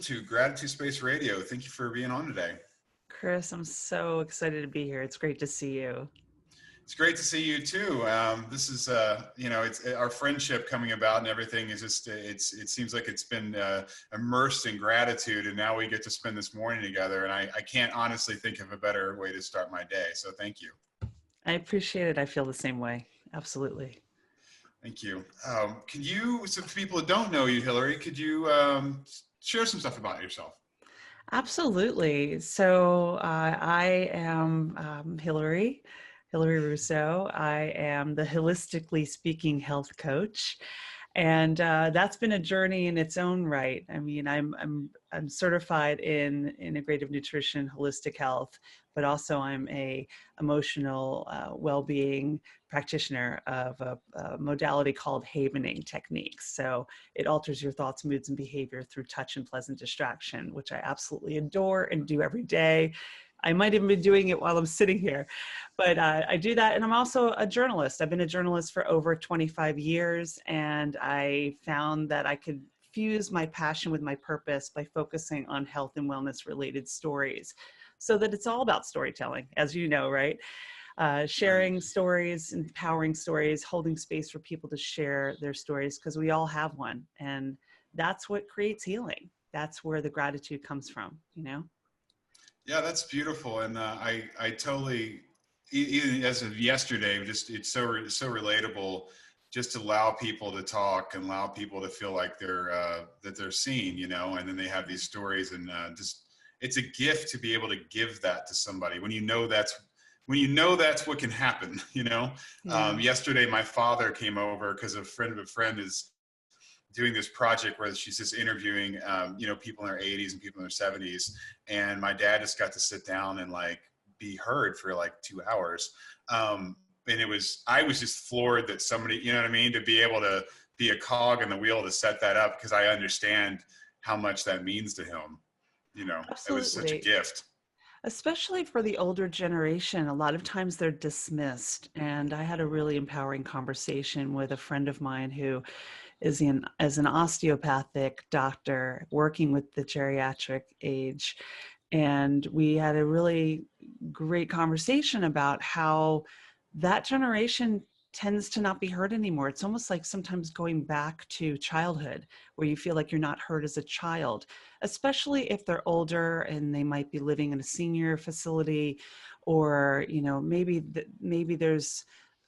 to GratitudeSpace Radio. Thank you for being on today. Chris, I'm so excited to be here. It's great to see you. It's great to see you too. This is, it's our friendship coming about and everything is just, it seems like it's been immersed in gratitude, and now we get to spend this morning together. And I can't honestly think of a better way to start my day. So thank you. I appreciate it. I feel the same way. Absolutely. Thank you. Can you, so for people that don't know you, Hilary, could you share some stuff about yourself? Absolutely. So I am Hilary Russo. I am the Holistically Speaking health coach. And that's been a journey in its own right. I mean, I'm certified in integrative nutrition, holistic health, but also I'm a emotional well-being practitioner of a modality called havening techniques. So it alters your thoughts, moods, and behavior through touch and pleasant distraction, which I absolutely adore and do every day. I might even be doing it while I'm sitting here, but I do that. And I'm also a journalist. I've been a journalist for over 25 years, and I found that I could fuse my passion with my purpose by focusing on health and wellness related stories, so that it's all about storytelling, as you know, right? Sharing stories, empowering stories, holding space for people to share their stories, because we all have one. And that's what creates healing. That's where the gratitude comes from, you know? Yeah, that's beautiful. And I totally, even as of yesterday, just it's so relatable, just to allow people to talk and allow people to feel like they're seen, you know, and then they have these stories, and just, it's a gift to be able to give that to somebody when you know that's what can happen, you know. Yeah. Yesterday, my father came over because a friend of a friend is doing this project where she's just interviewing, people in their 80s and people in their 70s. And my dad just got to sit down and like be heard for like 2 hours. And I was just floored that somebody, you know what I mean? To be able to be a cog in the wheel to set that up, because I understand how much that means to him. You know, Absolutely. It was such a gift. Especially for the older generation, a lot of times they're dismissed. And I had a really empowering conversation with a friend of mine who is as an osteopathic doctor working with the geriatric age. And we had a really great conversation about how that generation tends to not be heard anymore. It's almost like sometimes going back to childhood, where you feel like you're not heard as a child, especially if they're older and they might be living in a senior facility, or, you know, maybe there's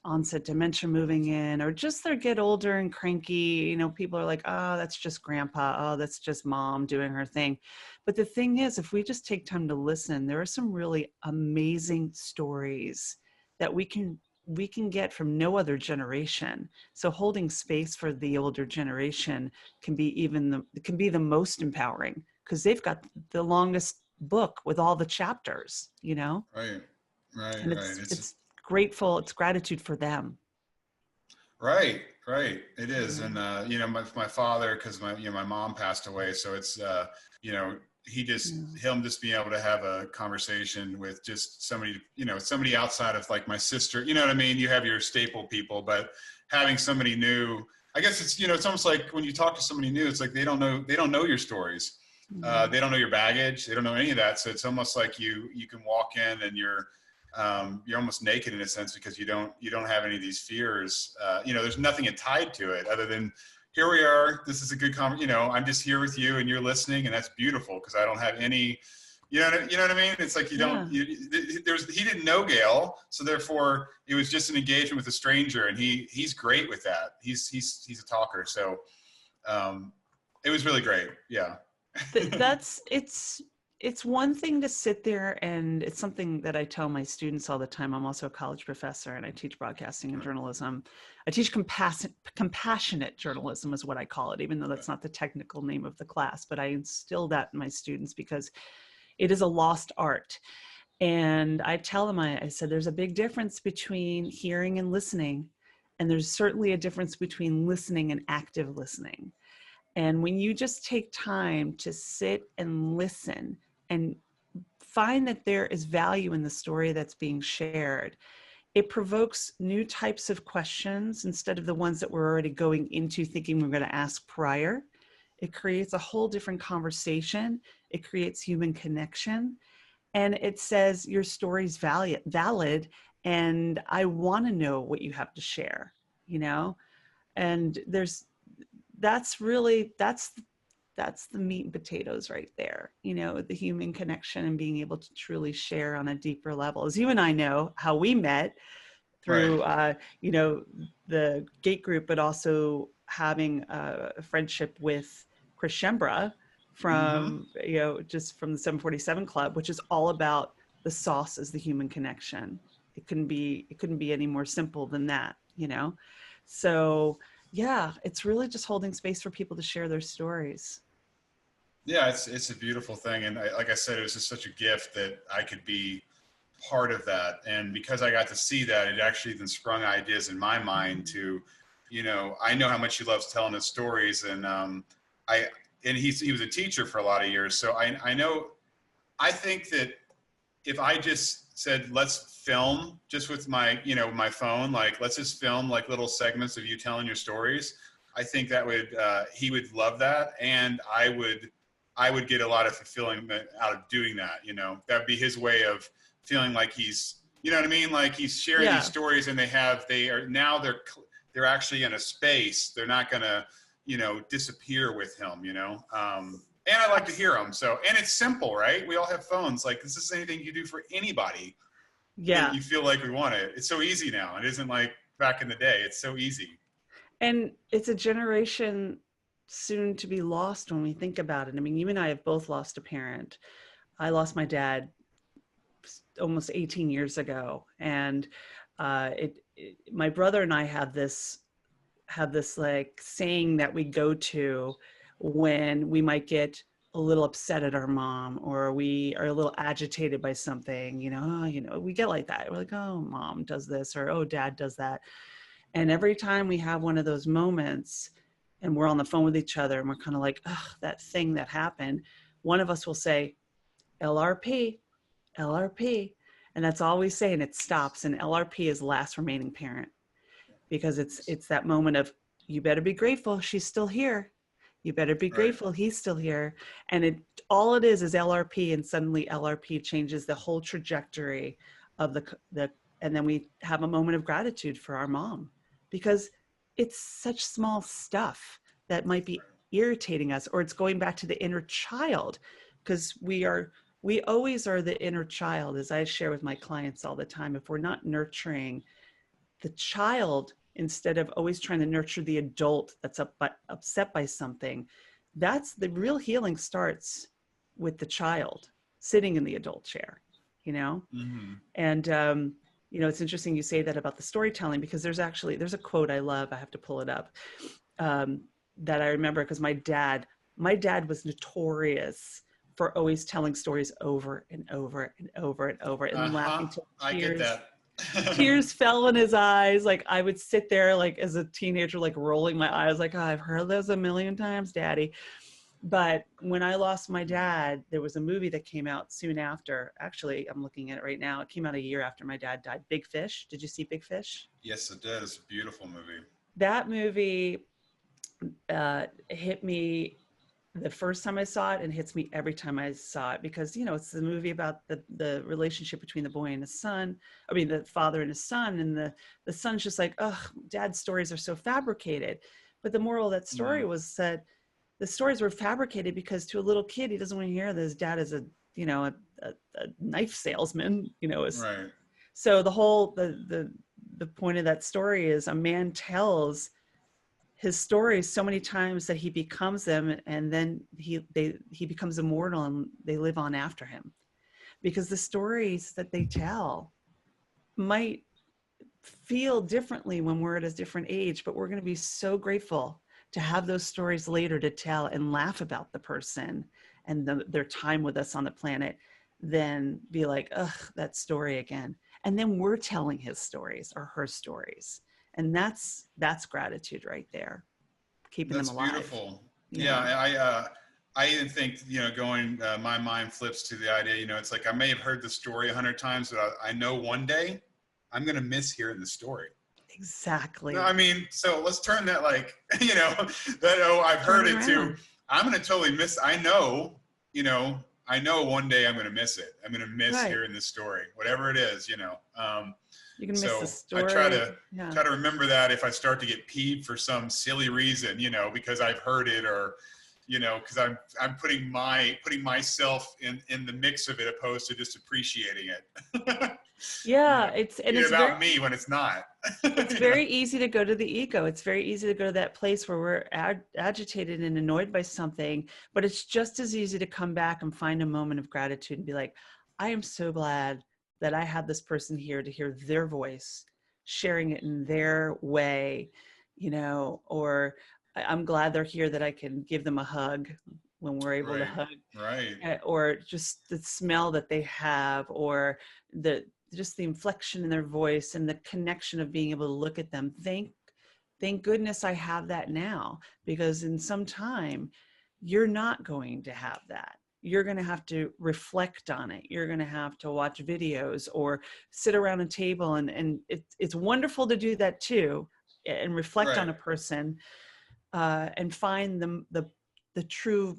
onset dementia moving in, or just they get older and cranky. You know, people are like, oh, that's just grandpa. Oh, that's just mom doing her thing. But the thing is, if we just take time to listen, there are some really amazing stories that we can get from no other generation. So holding space for the older generation can be the most empowering, because they've got the longest book with all the chapters, you know? Right. And it's grateful, it's gratitude for them. Right. It is. And, my father, cause my mom passed away. So it's, him just being able to have a conversation with just somebody outside of like my sister, you know what I mean? You have your staple people, but having somebody new, I guess it's, it's almost like when you talk to somebody new, it's like, they don't know your stories. They don't know your baggage. They don't know any of that. So it's almost like you can walk in and you're almost naked in a sense, because you don't have any of these fears. There's nothing tied to it other than, here we are. This is a good I'm just here with you and you're listening, and that's beautiful, because I don't have any, you know what I mean? It's like he didn't know Gail, so therefore it was just an engagement with a stranger, and he's great with that. He's a talker, so it was really great. Yeah. It's one thing to sit there, and it's something that I tell my students all the time. I'm also a college professor, and I teach broadcasting and journalism. I teach compassionate journalism is what I call it, even though that's not the technical name of the class, but I instill that in my students because it is a lost art. And I tell them, I said, there's a big difference between hearing and listening. And there's certainly a difference between listening and active listening. And when you just take time to sit and listen and find that there is value in the story that's being shared, it provokes new types of questions instead of the ones that we're already going into thinking we're going to ask prior. It creates a whole different conversation. It creates human connection. And it says your story's valid, and I want to know what you have to share, you know? And that's the meat and potatoes right there, you know, the human connection and being able to truly share on a deeper level. As you and I know how we met through, Right. you know, the gate group, but also having a friendship with Chris Shembra Mm-hmm. from, you know, just from the 747 Club, which is all about the sauce is the human connection. It couldn't be any more simple than that, you know? So yeah, it's really just holding space for people to share their stories. Yeah, it's a beautiful thing, and like I said, it was just such a gift that I could be part of that. And because I got to see that, it actually then sprung ideas in my mind to, I know how much he loves telling his stories, and I and he was a teacher for a lot of years, so I know. I think that if I just said, let's film just with my, my phone, like let's just film like little segments of you telling your stories, I think that would, he would love that. And I would get a lot of fulfillment out of doing that. That'd be his way of feeling like he's, you know what I mean? Like he's sharing these Yeah. stories, and they're actually in a space. They're not going to, disappear with him, and I like to hear them. So, and it's simple, right? We all have phones. Like this is anything you do for anybody that Yeah. you feel like we want it. It's so easy now. It isn't like back in the day. It's so easy. And it's a generation soon to be lost when we think about it. I mean, you and I have both lost a parent. I lost my dad almost 18 years ago. And my brother and I have this like saying that we go to when we might get a little upset at our mom, or we are a little agitated by something, we get like that. We're like, oh, mom does this, or oh, dad does that. And every time we have one of those moments and we're on the phone with each other and we're kind of like, oh, that thing that happened, one of us will say, LRP, LRP. And that's all we say, and it stops. And LRP is last remaining parent, because it's that moment of, you better be grateful she's still here. You better be Right. grateful he's still here. And all it is LRP, and suddenly LRP changes the whole trajectory of the and then we have a moment of gratitude for our mom, because it's such small stuff that might be irritating us, or it's going back to the inner child, because we always are the inner child, as I share with my clients all the time. If we're not nurturing the child, instead of always trying to nurture the adult that's upset by something, that's the real healing starts with the child sitting in the adult chair, Mm-hmm. And, it's interesting you say that about the storytelling, because there's a quote I love. I have to pull it up, that I remember, because my dad was notorious for always telling stories over and over and over and over, and then laughing till I get that. tears fell in his eyes. Like I would sit there, like as a teenager, like rolling my eyes, like, oh, I've heard those a million times, Daddy. But when I lost my dad, there was a movie that came out soon after. Actually, I'm looking at it right now. It came out a year after my dad died. Big Fish. Did you see Big Fish? Yes, it did. It's a beautiful movie. That movie hit me the first time I saw it, and hits me every time I saw it, because, it's the movie about the relationship between the boy and his son. I mean, the father and his son, and the son's just like, oh, dad's stories are so fabricated. But the moral of that story was that the stories were fabricated because, to a little kid, he doesn't want to hear that his dad is a knife salesman, Right. So the point of that story is, a man tells his stories so many times that he becomes them, and then he becomes immortal, and they live on after him, because the stories that they tell might feel differently when we're at a different age, but we're going to be so grateful to have those stories later to tell and laugh about the person and their time with us on the planet, than be like, ugh, that story again. And then we're telling his stories or her stories. And that's gratitude right there, keeping them That's alive. beautiful. Yeah, I even think, going, my mind flips to the idea, it's like I may have heard the story 100 times, but I know one day I'm going to miss hearing the story. Exactly. No, I mean, so let's turn that, like, that, oh, I've heard it, to I'm going to totally miss, I know one day I'm going to miss it. I'm going to miss hearing this story, whatever it is, You're going to miss the so story. I try to remember that if I start to get peeved for some silly reason, because I've heard it, or, because I'm putting myself in the mix of it, opposed to just appreciating it. Yeah, it's about me when it's not. It's very easy to go to the ego. It's very easy to go to that place where we're agitated and annoyed by something, but it's just as easy to come back and find a moment of gratitude and be like, I am so glad that I had this person here to hear their voice, sharing it in their way, or I'm glad they're here that I can give them a hug when we're able to hug. Right. Or just the smell that they have, or just the inflection in their voice and the connection of being able to look at them. Thank goodness I have that now, because in some time you're not going to have that. You're going to have to reflect on it. You're going to have to watch videos or sit around a table, and it's wonderful to do that too, and reflect on a person, and find the true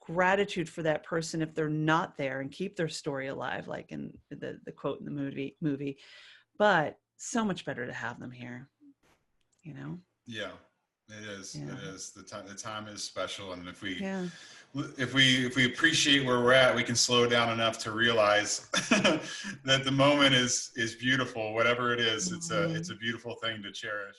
gratitude for that person if they're not there, and keep their story alive, like in the quote in the movie. But so much better to have them here, Yeah, it is. Yeah. It is. The time is special, and if we appreciate where we're at, we can slow down enough to realize that the moment is beautiful. Whatever it is, it's a beautiful thing to cherish.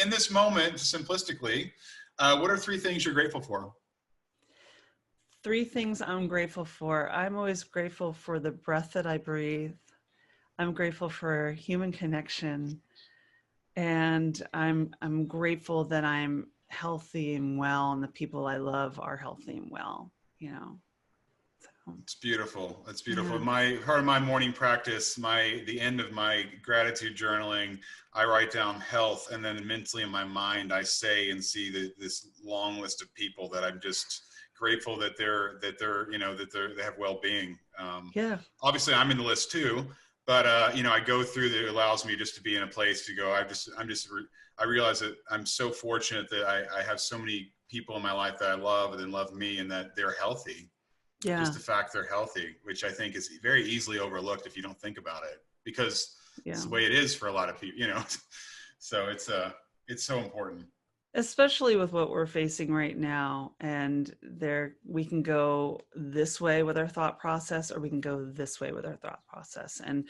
In this moment, simplistically, what are 3 things you're grateful for? 3 things I'm grateful for. I'm always grateful for the breath that I breathe. I'm grateful for human connection, and I'm grateful that I'm healthy and well, and the people I love are healthy and well. It's beautiful. It's beautiful. Yeah. Part of my morning practice, the end of my gratitude journaling, I write down health, and then mentally in my mind, I say and see this long list of people that I'm just grateful that they have well-being. Obviously I'm in the list too, but I go through that. It allows me just to be in a place to go. I realize that I'm so fortunate that I have so many people in my life that I love and love me, and that they're healthy. Yeah. Just the fact they're healthy, which I think is very easily overlooked if you don't think about it, because it's the way it is for a lot of people, so it's so important. Especially with what we're facing right now, and we can go this way with our thought process, or we can go this way with our thought process. And,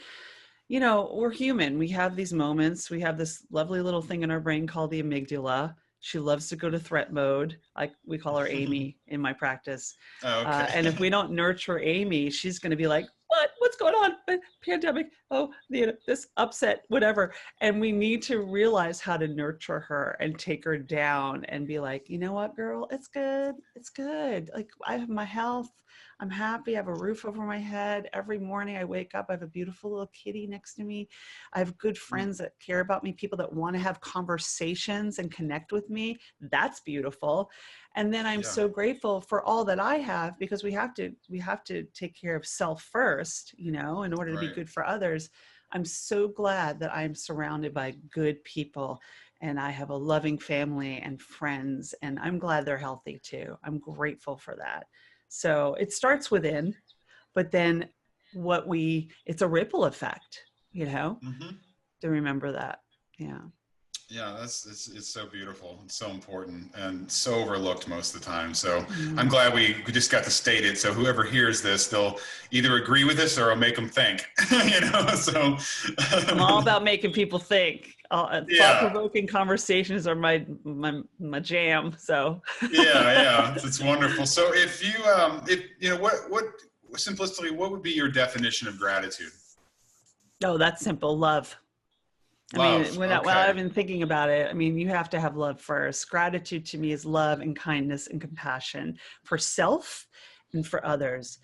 we're human. We have these moments. We have this lovely little thing in our brain called the amygdala. She loves to go to threat mode. We call her Amy in my practice. Oh, okay. And if we don't nurture Amy, she's going to be like, what's going on? Pandemic. Oh, this upset, whatever. And we need to realize how to nurture her and take her down and be like, you know what, girl, it's good. It's good. Like, I have my health. I'm happy. I have a roof over my head. Every morning I wake up, I have a beautiful little kitty next to me. I have good friends that care about me, people that want to have conversations and connect with me. That's beautiful. And then I'm so grateful for all that I have, because we have to take care of self first, in order to be good for others. I'm so glad that I'm surrounded by good people, and I have a loving family and friends, and I'm glad they're healthy too. I'm grateful for that. So it starts within, but then it's a ripple effect, to remember that. Yeah. Yeah, it's so beautiful. It's so important and so overlooked most of the time. So I'm glad we just got to state it. So whoever hears this, they'll either agree with this or it'll make them think, so. I'm all about making people think. Thought-provoking conversations are my jam. So. Yeah. It's wonderful. So if simplistically, what would be your definition of gratitude? Oh, that's simple. Love. I mean, Love. when Okay. I've been thinking about it, I mean, you have to have love first. Gratitude to me is love and kindness and compassion for self and for others.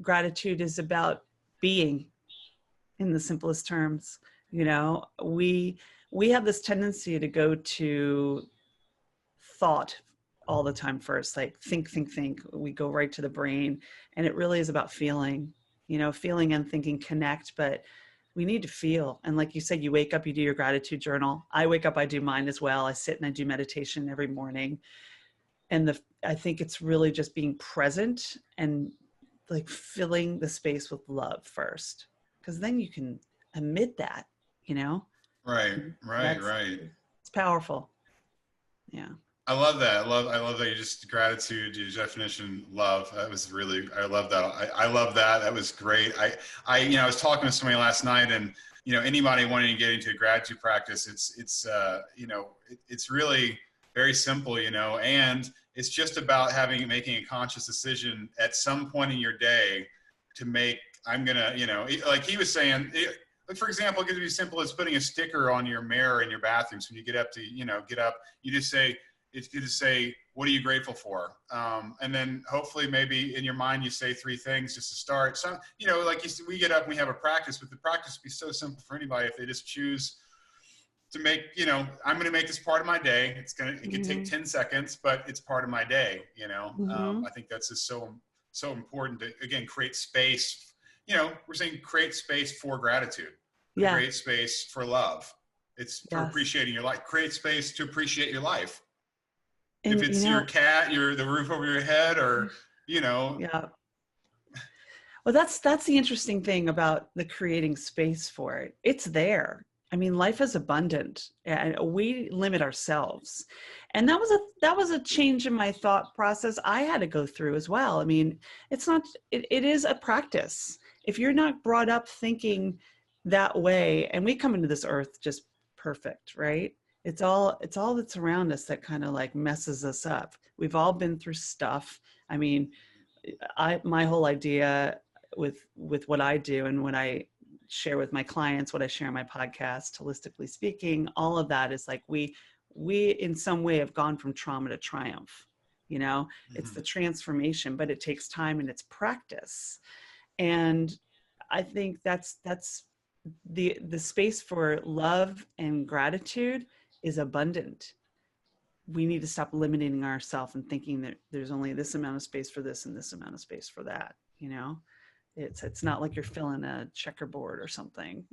Gratitude is about being, in the simplest terms. You know, we have this tendency to go to thought all the time first, like think. We go right to the brain, and it really is about feeling. You know, feeling and thinking connect, but we need to feel. And like you said, you wake up, you do your gratitude journal. I wake up, I do mine as well. I sit and I do meditation every morning. And I think it's really just being present and like filling the space with love first, because then you can emit that, you know. Right. Right. That's Right. it's powerful. Yeah. I love that. I love that you just gratitude, your definition, love. That was really, I love that. I love that. That was great. I was talking to somebody last night, and, anybody wanting to get into a gratitude practice, it's really very simple, and it's just about making a conscious decision at some point in your day to make, I'm going to, like he was saying, like for example, it could be as simple as putting a sticker on your mirror in your bathroom. So when you get up, you just say, it's good to say, what are you grateful for? And then hopefully maybe in your mind, you say 3 things just to start. So, like we get up and we have a practice, but the practice would be so simple for anybody if they just choose to make, I'm going to make this part of my day. It can take 10 seconds, but it's part of my day. I think that's just so important to, again, create space. We're saying create space for gratitude, create space for love. It's for appreciating your life, create space to appreciate your life. And, if it's your cat, the roof over your head, or, Yeah. Well, that's the interesting thing about the creating space for it. It's there. I mean, life is abundant, and we limit ourselves. And that was a change in my thought process I had to go through as well. I mean, it is a practice. If you're not brought up thinking that way, and we come into this earth just perfect, right? It's all that's around us that kind of like messes us up. We've all been through stuff. I mean, my whole idea with what I do, and when I share with my clients, what I share on my podcast, Holistically Speaking, all of that is like we in some way have gone from trauma to triumph. It's the transformation, but it takes time and it's practice. And I think that's the space for love and gratitude is abundant. We need to stop limiting ourselves and thinking that there's only this amount of space for this and this amount of space for that. It's not like you're filling a checkerboard or something.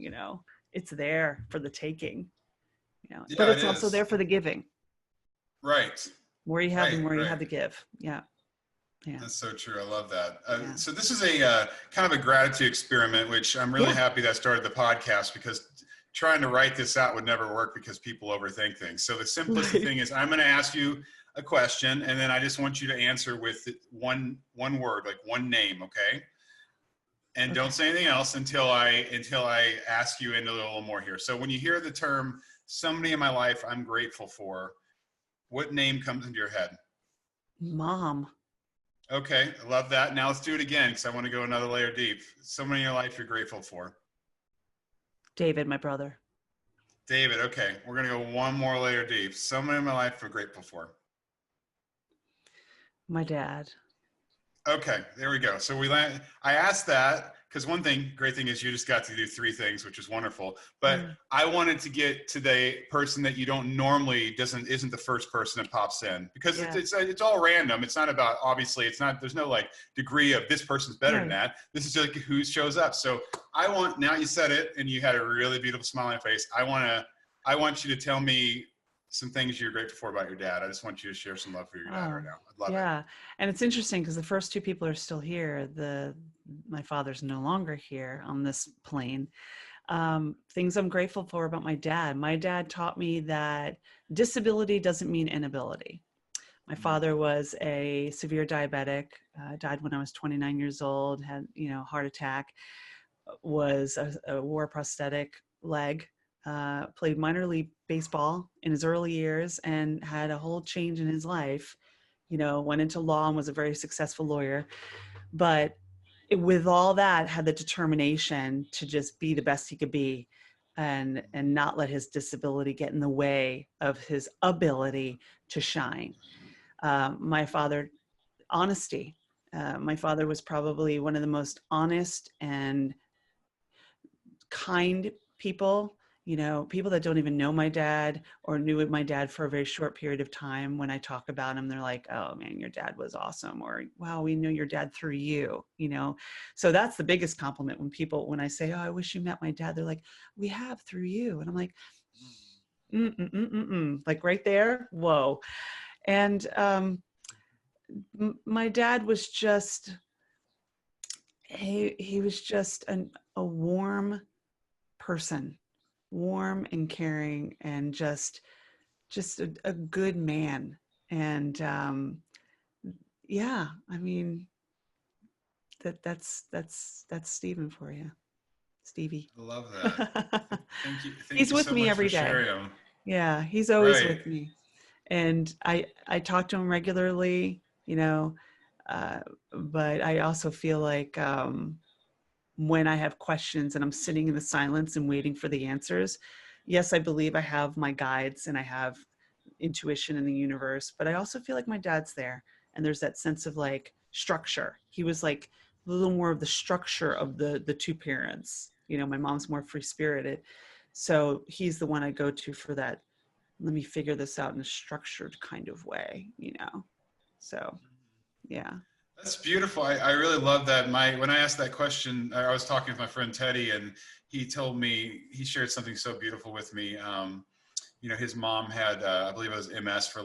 It's there for the taking. But it's also there for the giving. Right. More you have, the more you have to give. Yeah. That's so true. I love that. So this is a kind of a gratitude experiment, which I'm really happy that I started the podcast, because trying to write this out would never work because people overthink things. So the simplest thing is, I'm going to ask you a question, and then I just want you to answer with one word, like one name. Okay. And don't say anything else until I ask you into a little more here. So when you hear the term somebody in my life I'm grateful for, what name comes into your head? Mom. Okay, I love that. Now let's do it again, because I want to go another layer deep. Somebody in your life you're grateful for. David, my brother. David, okay. We're going to go one more layer deep. Somebody in my life I'm grateful for. My dad. Okay, there we go. So I asked that because great thing is you just got to do 3 things, which is wonderful. But I wanted to get to the person that you don't normally isn't the first person that pops in, because it's all random. It's not about, obviously it's not, there's no like degree of this person's better than that. This is like who shows up. So now you said it and you had a really beautiful smile on your face. I want you to tell me some things you're grateful for about your dad. I just want you to share some love for your dad right now. I'd love it. Yeah. And it's interesting because the first 2 people are still here. My father's no longer here on this plane. Things I'm grateful for about my dad. My dad taught me that disability doesn't mean inability. My father was a severe diabetic, died when I was 29 years old, had, heart attack, wore a prosthetic leg, played minor league baseball in his early years and had a whole change in his life, went into law and was a very successful lawyer. But with all that, had the determination to just be the best he could be. and not let his disability get in the way of his ability to shine. My father, honesty. My father was probably one of the most honest and kind people, people that don't even know my dad or knew my dad for a very short period of time. When I talk about him, they're like, oh man, your dad was awesome. Or, wow, we knew your dad through you, So that's the biggest compliment when I say, oh, I wish you met my dad. They're like, we have through you. And I'm like, like right there. Whoa. And my dad was just, he was just a warm person, warm and caring, and just a good man. And yeah, I mean, that's Stephen for you, Stevie. I love that. Thank you. Thank He's you with so me much for every day. sharing. Yeah, he's always Right. with me. And I talk to him regularly, but I also feel like when I have questions and I'm sitting in the silence and waiting for the answers, yes, I believe I have my guides and I have intuition in the universe, but I also feel like my dad's there. And there's that sense of like structure. He was like a little more of the structure of the two parents. My mom's more free spirited. So he's the one I go to for that. Let me figure this out in a structured kind of way, So, yeah. That's beautiful. I really love that. When I asked that question, I was talking with my friend Teddy, and he told me, he shared something so beautiful with me. His mom had, I believe it was MS for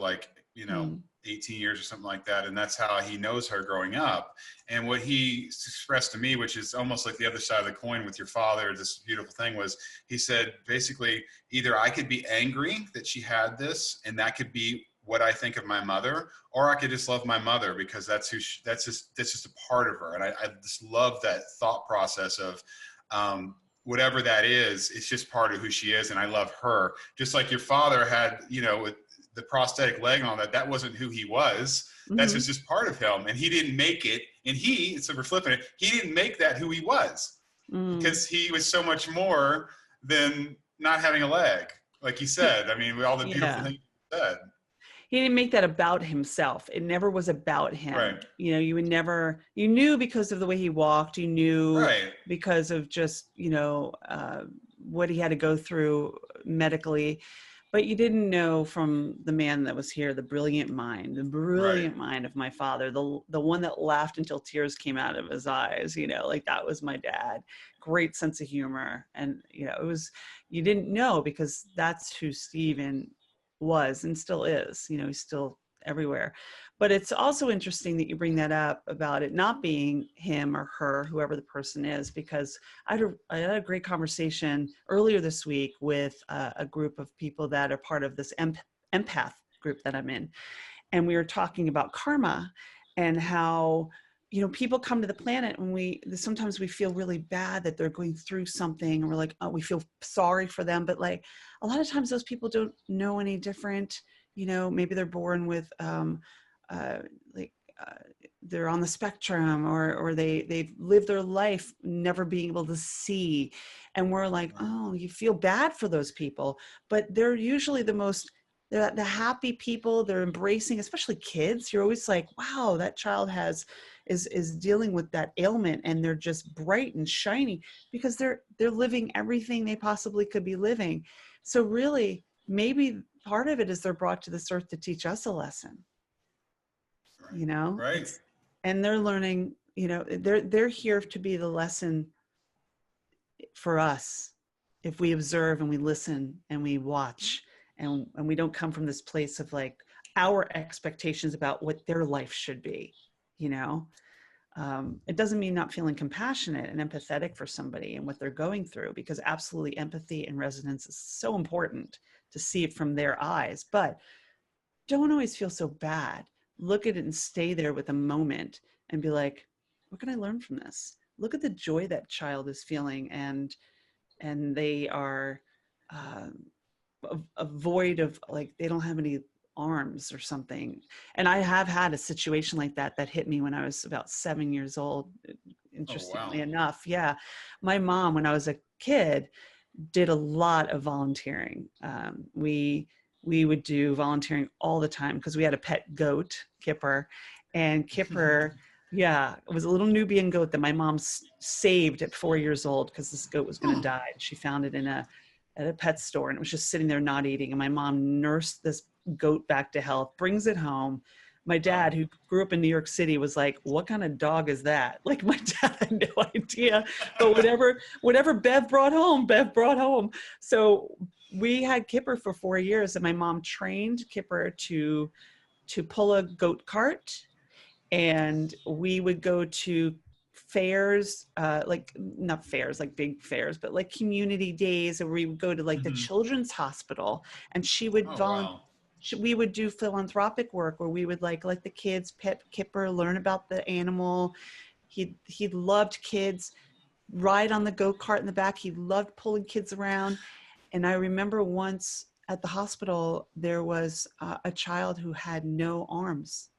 18 years or something like that. And that's how he knows her growing up. And what he expressed to me, which is almost like the other side of the coin with your father, this beautiful thing was, he said, basically, either I could be angry that she had this, and that could be what I think of my mother, or I could just love my mother because that's just a part of her. And I just love that thought process of, whatever that is, it's just part of who she is. And I love her. Just like your father had, with the prosthetic leg and all that, that wasn't who he was. That's just part of him. And he didn't make it. And so we're flipping it. He didn't make that who he was because he was so much more than not having a leg. Like he said, I mean, with all the beautiful things he said. He didn't make that about himself. It never was about him. Right. You knew because of the way he walked, you knew because of just, what he had to go through medically, but you didn't know from the man that was here, the brilliant mind of my father, the one that laughed until tears came out of his eyes, like that was my dad. Great sense of humor. And, you didn't know because that's who Stephen was and still is, he's still everywhere. But it's also interesting that you bring that up about it not being him or her, whoever the person is, because I had a great conversation earlier this week with a group of people that are part of this empath group that I'm in. And we were talking about karma and how, people come to the planet and sometimes we feel really bad that they're going through something, and we're like, oh, we feel sorry for them. But like a lot of times those people don't know any different, maybe they're born with, they're on the spectrum or they've lived their life never being able to see. And we're like, oh, you feel bad for those people, but they're usually the happy people. They're embracing, especially kids. You're always like, wow, that child is dealing with that ailment, and they're just bright and shiny because they're living everything they possibly could be living. So really, maybe part of it is they're brought to this earth to teach us a lesson. Right. And they're learning, they're here to be the lesson for us if we observe and we listen and we watch. And we don't come from this place of like our expectations about what their life should be, It doesn't mean not feeling compassionate and empathetic for somebody and what they're going through, because absolutely empathy and resonance is so important to see it from their eyes. But don't always feel so bad. Look at it and stay there with a moment and be like, what can I learn from this? Look at the joy that child is feeling, and they are a void of, like, they don't have any arms or something. And I have had a situation like that hit me when I was about 7 years old, interestingly enough. Yeah. My mom, when I was a kid, did a lot of volunteering. We would do volunteering all the time because we had a pet goat, Kipper, and Kipper, yeah, it was a little Nubian goat that my mom saved at 4 years old because this goat was going to die. She found it at a pet store, and it was just sitting there not eating. And my mom nursed this goat back to health, brings it home. My dad, who grew up in New York City, was like, "What kind of dog is that?" Like, my dad had no idea, but whatever Bev brought home, Bev brought home. So we had Kipper for 4 years, and my mom trained Kipper to pull a goat cart, and we would go to fairs, like not fairs, like big fairs, but like community days, where we would go to like the children's hospital, and she would we would do philanthropic work where we would like let the kids pet Kipper, learn about the animal. He loved kids, ride on the go-kart in the back. He loved pulling kids around. And I remember once at the hospital, there was a child who had no arms.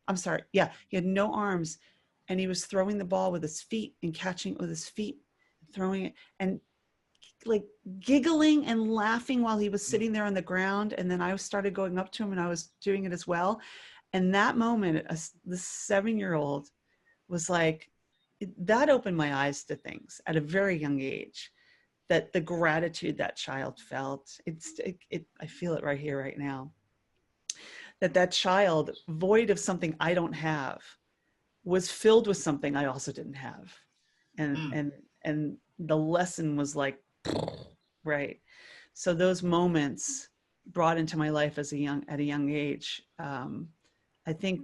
I'm sorry. Yeah, he had no arms, and he was throwing the ball with his feet and catching it with his feet, throwing it, and like giggling and laughing while he was sitting there on the ground. And then I started going up to him, and I was doing it as well. And that moment, the 7-year-old was like, that opened my eyes to things at a very young age, that the gratitude that child felt, I feel it right here, right now, that child, void of something I don't have, was filled with something I also didn't have. And the lesson was like, right. So those moments brought into my life at a young age, I think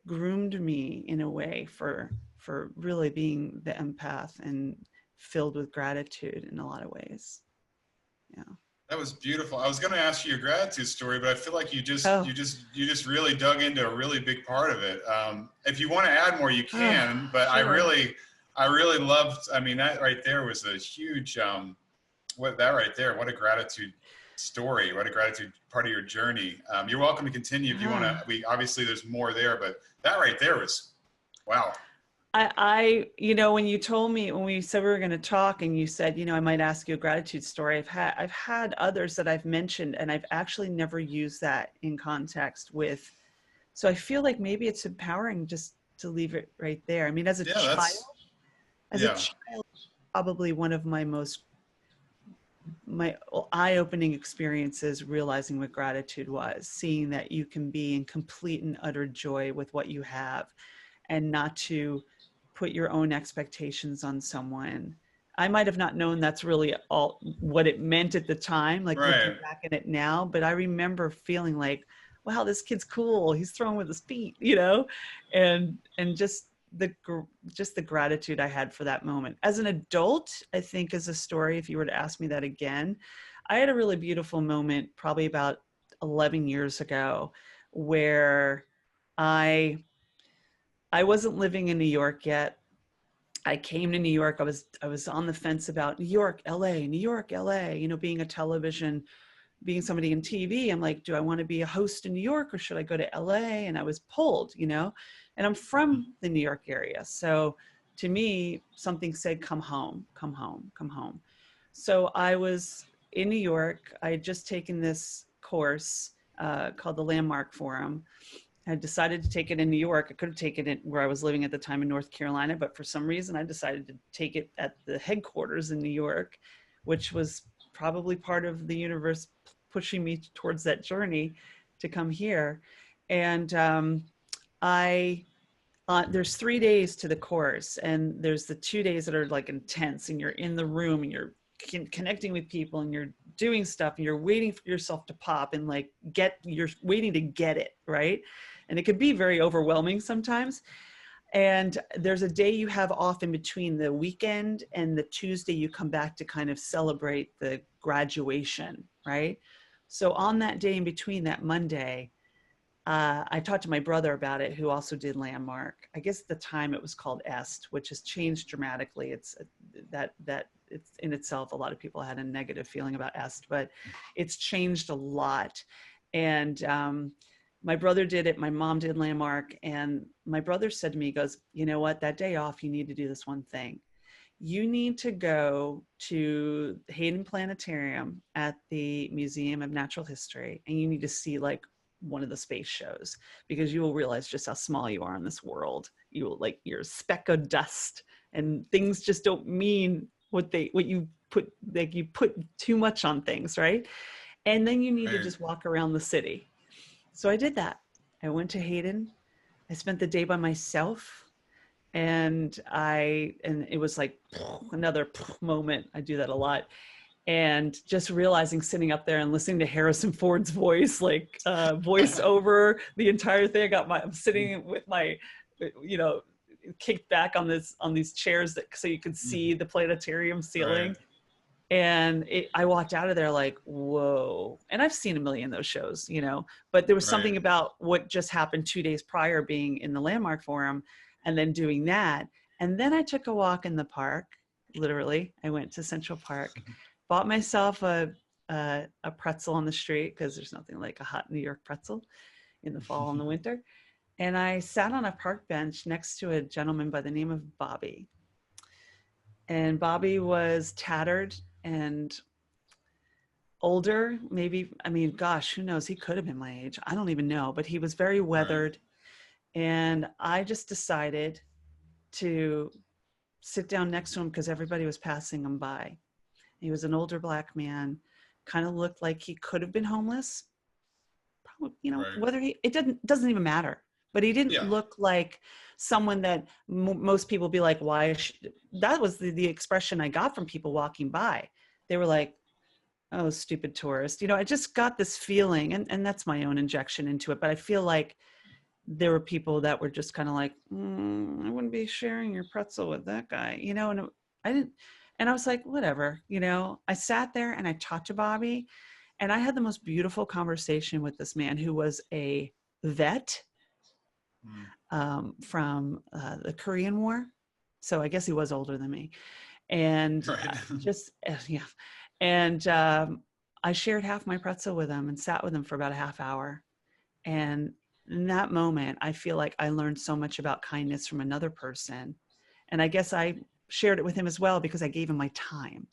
groomed me in a way for really being the empath and filled with gratitude in a lot of ways. Yeah. That was beautiful. I was going to ask you your gratitude story, but I feel like you just really dug into a really big part of it. If you want to add more, you can. But sure. I really loved. I mean, that right there was a huge. What a gratitude story. What a gratitude part of your journey. You're welcome to continue if you want to. Obviously there's more there, but that right there was, wow. I when you told me, when we said we were going to talk, and you said, I might ask you a gratitude story, I've had others that I've mentioned, and I've actually never used that in context with, so I feel like maybe it's empowering just to leave it right there. I mean, as a child, probably one of my eye-opening experiences realizing what gratitude was, seeing that you can be in complete and utter joy with what you have, and not to put your own expectations on someone. I might have not known that's really all what it meant at the time, like looking back at it now, but I remember feeling like, wow, this kid's cool. He's throwing with his feet, and just the gratitude I had for that moment. As an adult, I think is a story, if you were to ask me that again, I had a really beautiful moment probably about 11 years ago where I wasn't living in New York yet. I came to New York. I was on the fence about New York, LA, being somebody in TV. I'm like, do I want to be a host in New York, or should I go to LA? And I was pulled, and I'm from the New York area. So to me, something said, come home, come home, come home. So I was in New York. I had just taken this course called the Landmark Forum. I decided to take it in New York. I could have taken it where I was living at the time in North Carolina, but for some reason I decided to take it at the headquarters in New York, which was probably part of the universe pushing me towards that journey to come here. And there's 3 days to the course, and there's the 2 days that are like intense, and you're in the room and you're connecting with people and you're doing stuff and you're waiting for yourself to pop and you're waiting to get it, right? And it could be very overwhelming sometimes. And there's a day you have off in between the weekend and the Tuesday you come back to kind of celebrate the graduation, right? So on that day in between, that Monday, I talked to my brother about it, who also did Landmark. I guess at the time it was called EST, which has changed dramatically. It's that it's in itself, a lot of people had a negative feeling about EST, but it's changed a lot. And my brother did it. My mom did Landmark. And my brother said to me, he goes, you know what, that day off, you need to do this one thing. you need to go to Hayden Planetarium at the Museum of Natural History, and you need to see like one of the space shows, because you will realize just how small you are in this world. You will, like, you're a speck of dust, and things just don't mean what you put, like you put too much on things, right? And then you need to just walk around the city. So I did that. I went to Hayden. I spent the day by myself. And it was like another moment. I do that a lot. And just realizing, sitting up there and listening to Harrison Ford's voice, like voice over the entire thing. I'm sitting with my, kicked back on these chairs so you could see the planetarium ceiling. Right. And I walked out of there like, whoa. And I've seen a million of those shows, but there was something about what just happened 2 days prior, being in the Landmark Forum and then doing that. And then I took a walk in the park. Literally, I went to Central Park, bought myself a pretzel on the street, because there's nothing like a hot New York pretzel in the fall and the winter. And I sat on a park bench next to a gentleman by the name of Bobby. And Bobby was tattered and older, maybe, gosh, who knows? He could have been my age. I don't even know, but he was very weathered. Right. And I just decided to sit down next to him because everybody was passing him by. He was an older Black man, kind of looked like he could have been homeless. Probably, right. Whether it doesn't even matter. But he didn't look like someone that most people be like, why? That was the expression I got from people walking by. They were like, oh, stupid tourist. I just got this feeling, and that's my own injection into it. But I feel like there were people that were just kind of like, I wouldn't be sharing your pretzel with that guy, and I didn't. And I was like, whatever, I sat there and I talked to Bobby, and I had the most beautiful conversation with this man who was a vet from the Korean War. So I guess he was older than me. And I shared half my pretzel with him and sat with him for about a half hour. And in that moment, I feel like I learned so much about kindness from another person. And I guess I shared it with him as well, because I gave him my time.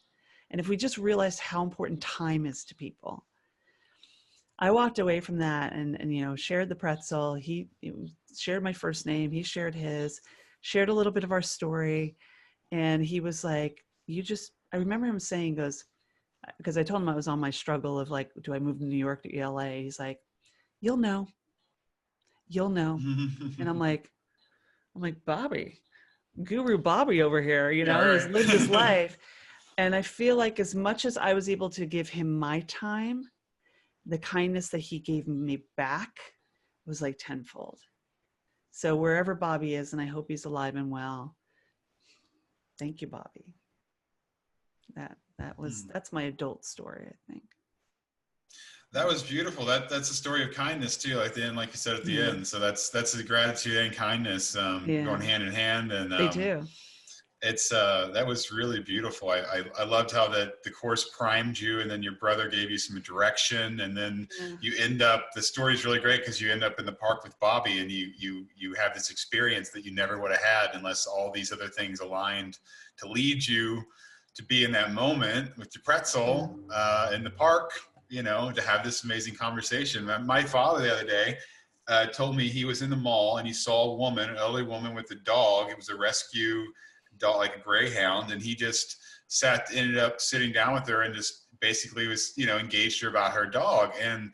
And if we just realized how important time is to people, I walked away from that and shared the pretzel. He shared my first name. He shared his, shared a little bit of our story. And he was like, I remember him saying, because I told him I was on my struggle of like, do I move to New York to LA? He's like, you'll know. And I'm like, Bobby, Guru Bobby over here, has lived his life. And I feel like as much as I was able to give him my time, the kindness that he gave me back was like tenfold. So wherever Bobby is, and I hope he's alive and well, thank you, Bobby. That's my adult story, I think. That was beautiful. That's a story of kindness too, like the end, like you said at the end. So that's the gratitude and kindness going hand in hand, and they do. It's that was really beautiful. I loved how the course primed you, and then your brother gave you some direction, and then you end up. The story's really great because you end up in the park with Bobby, and you have this experience that you never would have had unless all these other things aligned to lead you to be in that moment with your pretzel in the park. To have this amazing conversation. My father the other day told me he was in the mall and he saw an elderly woman with a dog. It was a rescue dog, like a greyhound, and he just ended up sitting down with her and just basically was, engaged her about her dog. And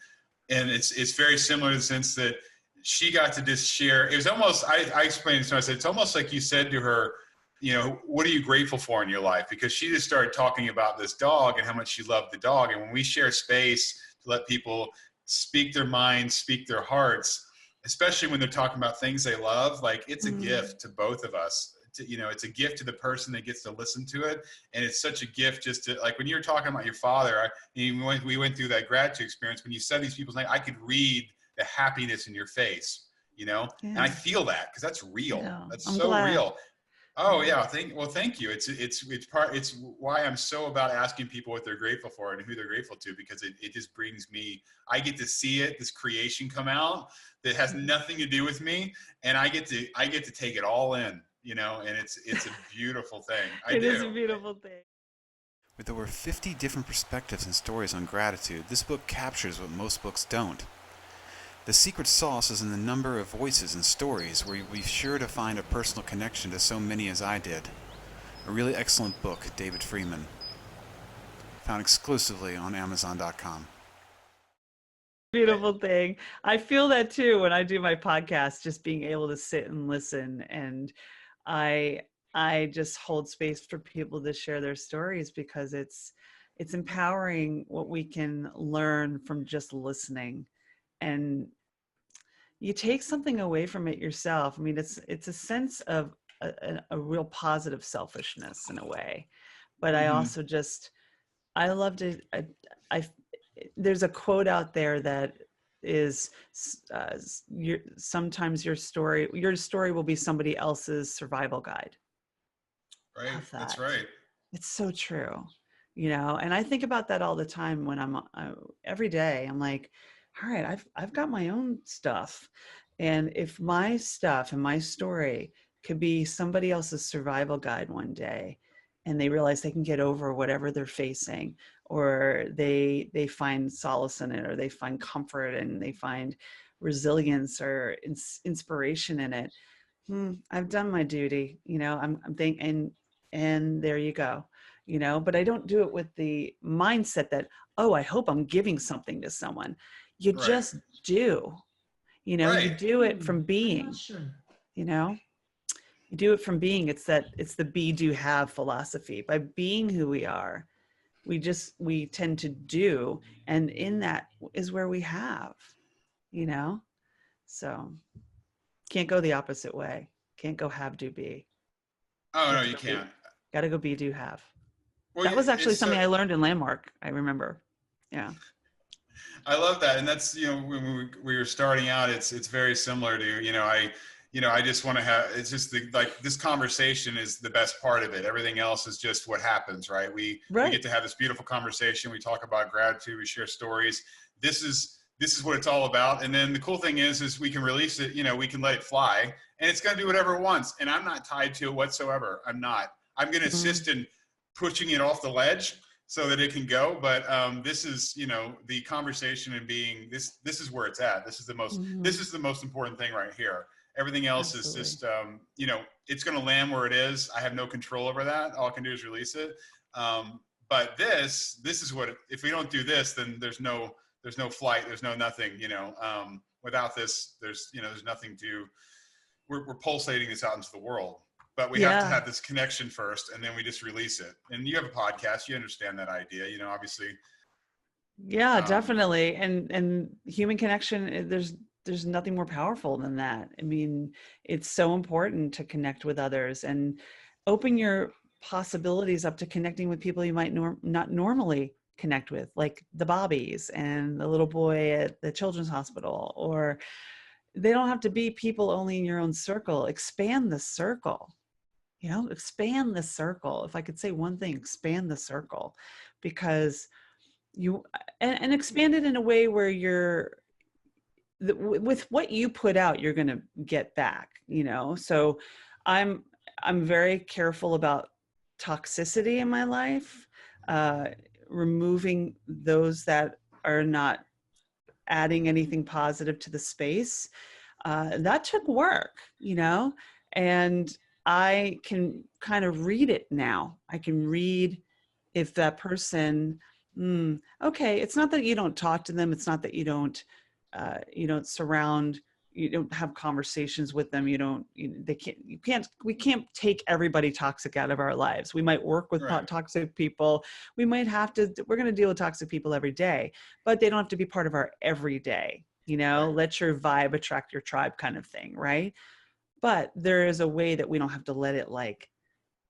it's very similar in the sense that she got to just share. It was almost, I explained it to her, I said, it's almost like you said to her, what are you grateful for in your life? Because she just started talking about this dog and how much she loved the dog. And when we share space to let people speak their minds, speak their hearts, especially when they're talking about things they love, like it's a gift to both of us. It's a gift to the person that gets to listen to it. And it's such a gift just to, like when you were talking about your father, we went through that gratitude experience. When you said these people's names, I could read the happiness in your face, and I feel that because that's real. Yeah, that's so real. Oh yeah, thank you. It's why I'm so about asking people what they're grateful for and who they're grateful to, because it just brings me, I get to see this creation come out that has nothing to do with me, and I get to take it all in. and it's a beautiful thing. It is a beautiful thing. With over 50 different perspectives and stories on gratitude, this book captures what most books don't. The secret sauce is in the number of voices and stories where you'll be sure to find a personal connection to so many as I did. A really excellent book, David Freeman. Found exclusively on Amazon.com. Beautiful thing. I feel that too when I do my podcast, just being able to sit and listen. And I just hold space for people to share their stories because it's empowering what we can learn from just listening. And you take something away from it yourself. I mean, it's a sense of a real positive selfishness in a way. But I also I love to, there's a quote out there that is sometimes your story will be somebody else's survival guide. Right. That's right. It's so true, and I think about that all the time when I'm every day. I'm like, all right, I've got my own stuff. And if my stuff and my story could be somebody else's survival guide one day, and they realize they can get over whatever they're facing, or they find solace in it, or they find comfort and they find resilience or inspiration in it. I've done my duty, I'm thinking, and there you go, but I don't do it with the mindset that, oh, I hope I'm giving something to someone. You just do, you do it from being, you do it from being. It's the be, do, have philosophy. By being who we are, we tend to do. And in that is where we have, so can't go the opposite way. Can't go have, do, be. Oh, no, you can't. Got to go be, do, have. Well, that was actually something I learned in Landmark. I remember. Yeah. I love that. And that's, when we were starting out, it's very similar to, I just want to have, it's just this conversation is the best part of it. Everything else is just what happens, right? We get to have this beautiful conversation. We talk about gratitude. We share stories. This is what it's all about. And then the cool thing is we can release it, we can let it fly, and it's going to do whatever it wants. And I'm not tied to it whatsoever. I'm going to assist in pushing it off the ledge so that it can go. But this is, the conversation and being, this is where it's at. This is the most important thing right here. Everything else is just, it's going to land where it is. I have no control over that. All I can do is release it. But this is what, if we don't do this, then there's no flight. There's no nothing, without this, there's nothing we're pulsating this out into the world, but we have to have this connection first, and then we just release it. And you have a podcast, you understand that idea, obviously. Yeah, definitely. And human connection, there's nothing more powerful than that. I mean, it's so important to connect with others and open your possibilities up to connecting with people you might not normally connect with, like the Bobbies and the little boy at the children's hospital. Or they don't have to be people only in your own circle. Expand the circle, expand the circle. If I could say one thing, expand the circle, because and expand it in a way where with what you put out, you're going to get back, so I'm very careful about toxicity in my life, removing those that are not adding anything positive to the space. That took work, and I can kind of read it now. I can read if that person, okay, it's not that you don't talk to them. It's not that you don't have conversations with them. We can't take everybody toxic out of our lives. We might work with toxic people. We're going to deal with toxic people every day, but they don't have to be part of our everyday, let your vibe attract your tribe kind of thing. Right. But there is a way that we don't have to let it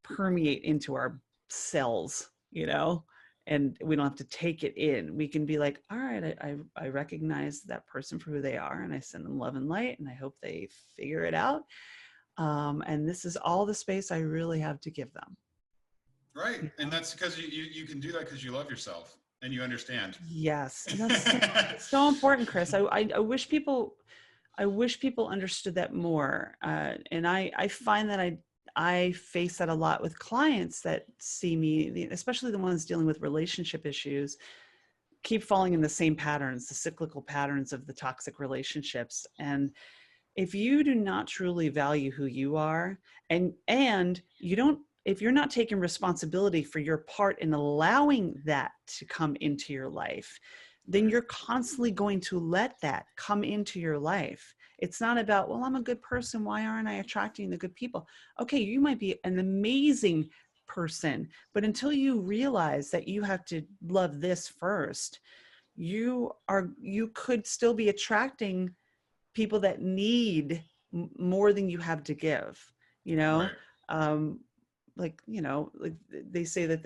permeate into our cells, and we don't have to take it in. We can be like, all right, I recognize that person for who they are, and I send them love and light, and I hope they figure it out. And this is all the space I really have to give them. Right. And that's because you can do that because you love yourself and you understand. Yes. And that's so important, Chris. I wish people understood that more. And I find that I face that a lot with clients that see me, especially the ones dealing with relationship issues, keep falling in the same patterns, the cyclical patterns of the toxic relationships. And if you do not truly value who you are, and you don't, if you're not taking responsibility for your part in allowing that to come into your life, then you're constantly going to let that come into your life. It's not about, well, I'm a good person, why aren't I attracting the good people? Okay, you might be an amazing person, but until you realize that you have to love this first, you could still be attracting people that need more than you have to give, you know? Right. Like, you know, like they say that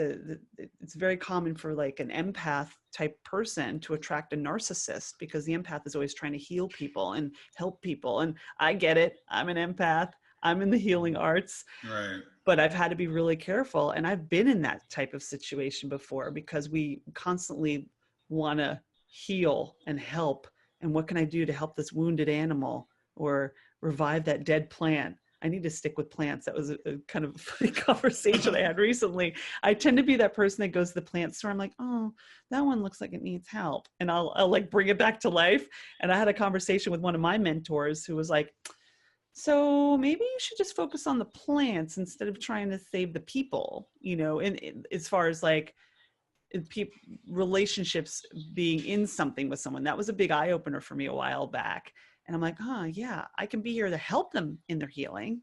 it's very common for like an empath type person to attract a narcissist, because the empath is always trying to heal people and help people. And I get it. I'm an empath. I'm in the healing arts. Right. But I've had to be really careful. And I've been in that type of situation before, because we constantly want to heal and help. And what can I do to help this wounded animal or revive that dead plant? I need to stick with plants. That was a kind of funny conversation I had recently. I tend to be that person that goes to the plant store. I'm like, oh, that one looks like it needs help. And I'll like bring it back to life. And I had a conversation with one of my mentors who was like, so maybe you should just focus on the plants instead of trying to save the people, you know, and as far as like relationships being in something with someone. That was a big eye opener for me a while back. And I'm like, oh yeah, I can be here to help them in their healing,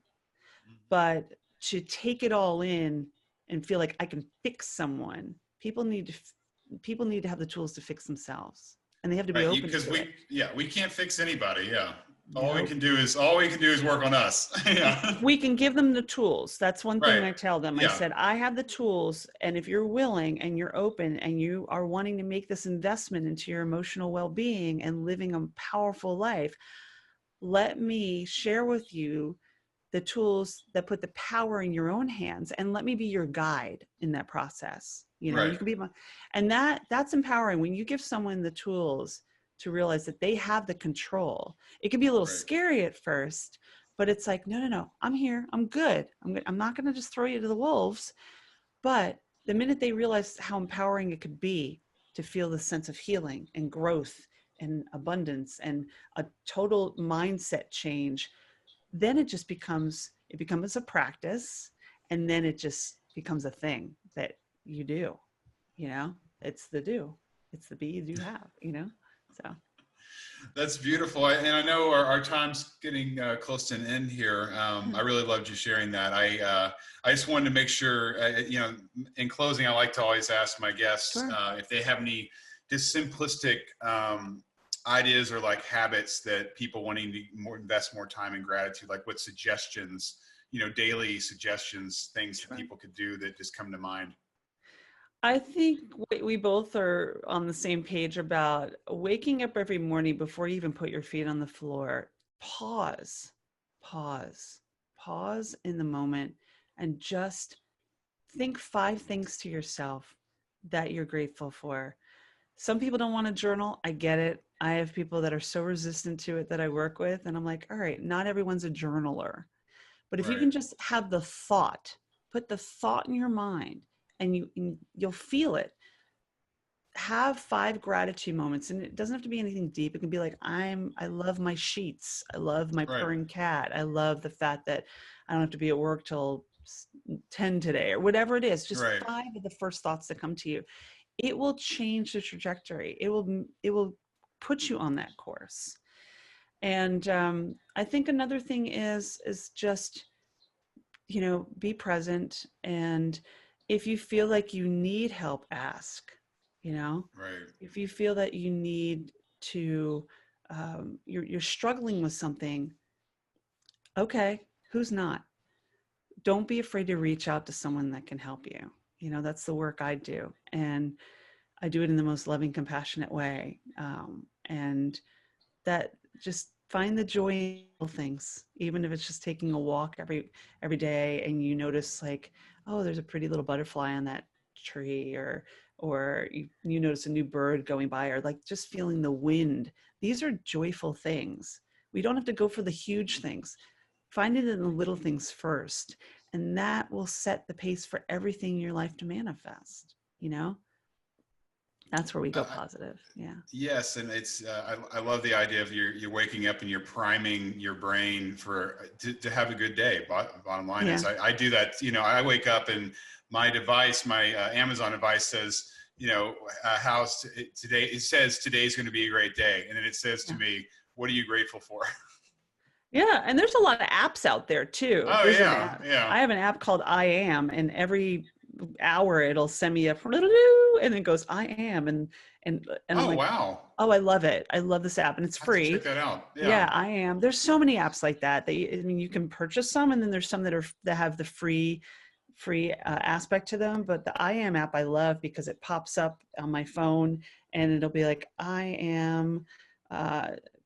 but to take it all in and feel like I can fix someone, people need to have the tools to fix themselves, and they have to be open to it. We can't fix anybody. Yeah. Nope. All we can do is work on us. Yeah. We can give them the tools. That's one thing Right. I tell them. Yeah. I said, I have the tools, and if you're willing and you're open and you are wanting to make this investment into your emotional well-being and living a powerful life, let me share with you the tools that put the power in your own hands, and let me be your guide in that process. You know, Right. you can be and that's empowering when you give someone the tools to realize that they have the control. It can be a little Right. scary at first, but it's like, no, I'm here. I'm good. I'm not going to just throw you to the wolves. But the minute they realize how empowering it could be to feel the sense of healing and growth and abundance and a total mindset change, then it becomes a practice, and then it just becomes a thing that you do, you know, it's the be you do have, you know, so. That's beautiful. And I know our time's getting close to an end here. I really loved you sharing that. I just wanted to make sure, you know, in closing, I like to always ask my guests if they have any just simplistic ideas or like habits that people wanting to invest more time in gratitude, like what suggestions, you know, daily suggestions, things that people could do that just come to mind. I think we both are on the same page about waking up every morning before you even put your feet on the floor. Pause in the moment and just think 5 things to yourself that you're grateful for. Some people don't want to journal. I get it. I have people that are so resistant to it that I work with, and I'm like, all right, not everyone's a journaler. But if you can just have the thought, put the thought in your mind, and you'll feel it. Have 5 gratitude moments, and it doesn't have to be anything deep. It can be like, I love my sheets. I love my purring cat. I love the fact that I don't have to be at work till 10 today, or whatever it is. Just 5 of the first thoughts that come to you. It will change the trajectory. It will put you on that course. And I think another thing is just, you know, be present. And if you feel like you need help, ask, you know, if you feel that you need to, you're struggling with something, okay, who's not? Don't be afraid to reach out to someone that can help you. You know, that's the work I do. And I do it in the most loving, compassionate way. And that just find the joy in little things, even if it's just taking a walk every day and you notice like, oh, there's a pretty little butterfly on that tree, or you notice a new bird going by, or like just feeling the wind. These are joyful things. We don't have to go for the huge things. Find it in the little things first. And that will set the pace for everything in your life to manifest, you know? That's where we go positive. Yeah. Yes, and it's I love the idea of you're waking up and you're priming your brain for to have a good day. Bottom line is I do that. You know, I wake up and my device, my Amazon device says, you know, how's today? It says today's going to be a great day, and then it says to me, what are you grateful for? Yeah, and there's a lot of apps out there too. Oh, There's yeah, yeah. I have an app called I Am, and every hour it'll send me a and it goes I am, and I'm like, wow. Oh, I love it. I love this app, and it's free. Check that out. Yeah, I Am. There's so many apps like that. I mean, you can purchase some, and then there's some that have the free aspect to them. But the I Am app I love because it pops up on my phone, and it'll be like, I am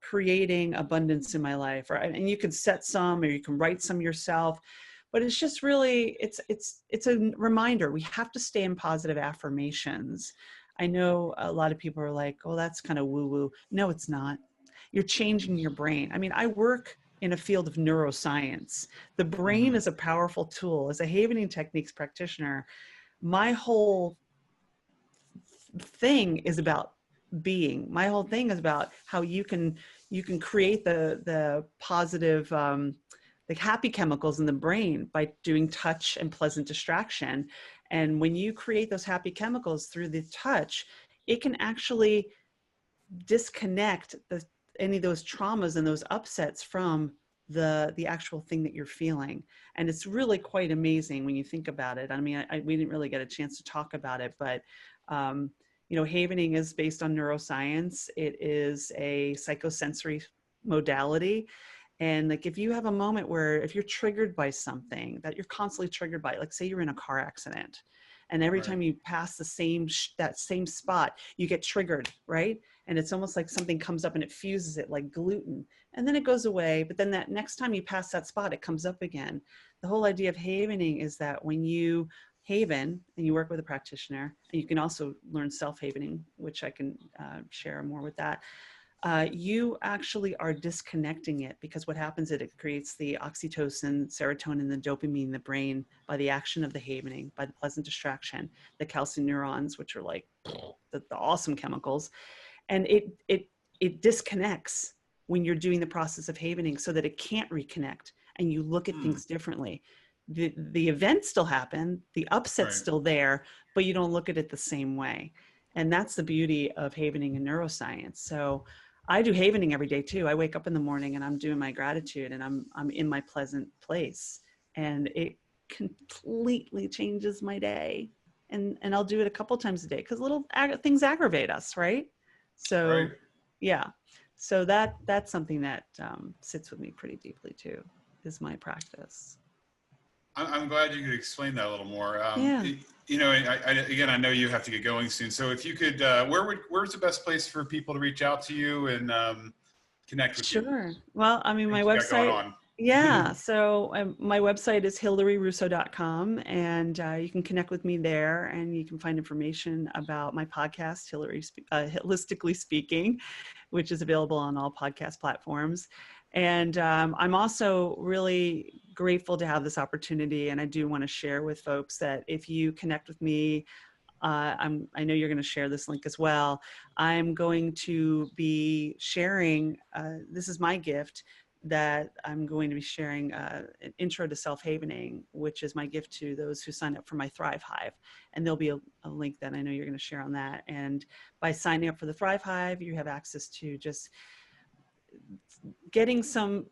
creating abundance in my life, and you can set some, or you can write some yourself. But it's just really, it's a reminder. We have to stay in positive affirmations. I know a lot of people are like, oh, that's kind of woo-woo. No, it's not. You're changing your brain. I mean, I work in a field of neuroscience. The brain is a powerful tool. As a Havening Techniques practitioner, my whole thing is about being. My whole thing is about how you can create the positive, the happy chemicals in the brain by doing touch and pleasant distraction. And when you create those happy chemicals through the touch, it can actually disconnect any of those traumas and those upsets from the actual thing that you're feeling. And it's really quite amazing when you think about it. I mean, we didn't really get a chance to talk about it, but you know, Havening is based on neuroscience. It is a psychosensory modality. And like, if you have a moment where, if you're triggered by something that you're constantly triggered by, like say you're in a car accident, and every time you pass that same spot, you get triggered, right? And it's almost like something comes up and it fuses it like gluten, and then it goes away. But then that next time you pass that spot, it comes up again. The whole idea of havening is that when you haven and you work with a practitioner, and you can also learn self-havening, which I can share more with that. You actually are disconnecting it, because what happens is it creates the oxytocin, serotonin, the dopamine in the brain by the action of the havening, by the pleasant distraction, the calcium neurons, which are like the awesome chemicals. And it disconnects when you're doing the process of havening, so that it can't reconnect, and you look at things differently. The events still happen, the upset's still there, but you don't look at it the same way. And that's the beauty of havening in neuroscience. So I do havening every day too. I wake up in the morning and I'm doing my gratitude, and I'm in my pleasant place, and it completely changes my day. And I'll do it a couple times a day, because little things aggravate us, right? So yeah, so that's something that sits with me pretty deeply too, is my practice. I'm glad you could explain that a little more. Yeah. You know, again, I know you have to get going soon. So if you could, where's the best place for people to reach out to you and connect with you? Sure. Well, I mean, my website. Yeah. So my website is hilaryrusso.com, and you can connect with me there, and you can find information about my podcast, HIListically Speaking, which is available on all podcast platforms. And I'm also really grateful to have this opportunity. And I do want to share with folks that if you connect with me, I know you're going to share this link as well. I'm going to be sharing, this is my gift, that I'm going to be sharing an intro to self-havening, which is my gift to those who sign up for my Thrive Hive. And there'll be a link that I know you're going to share on that. And by signing up for the Thrive Hive, you have access to just getting some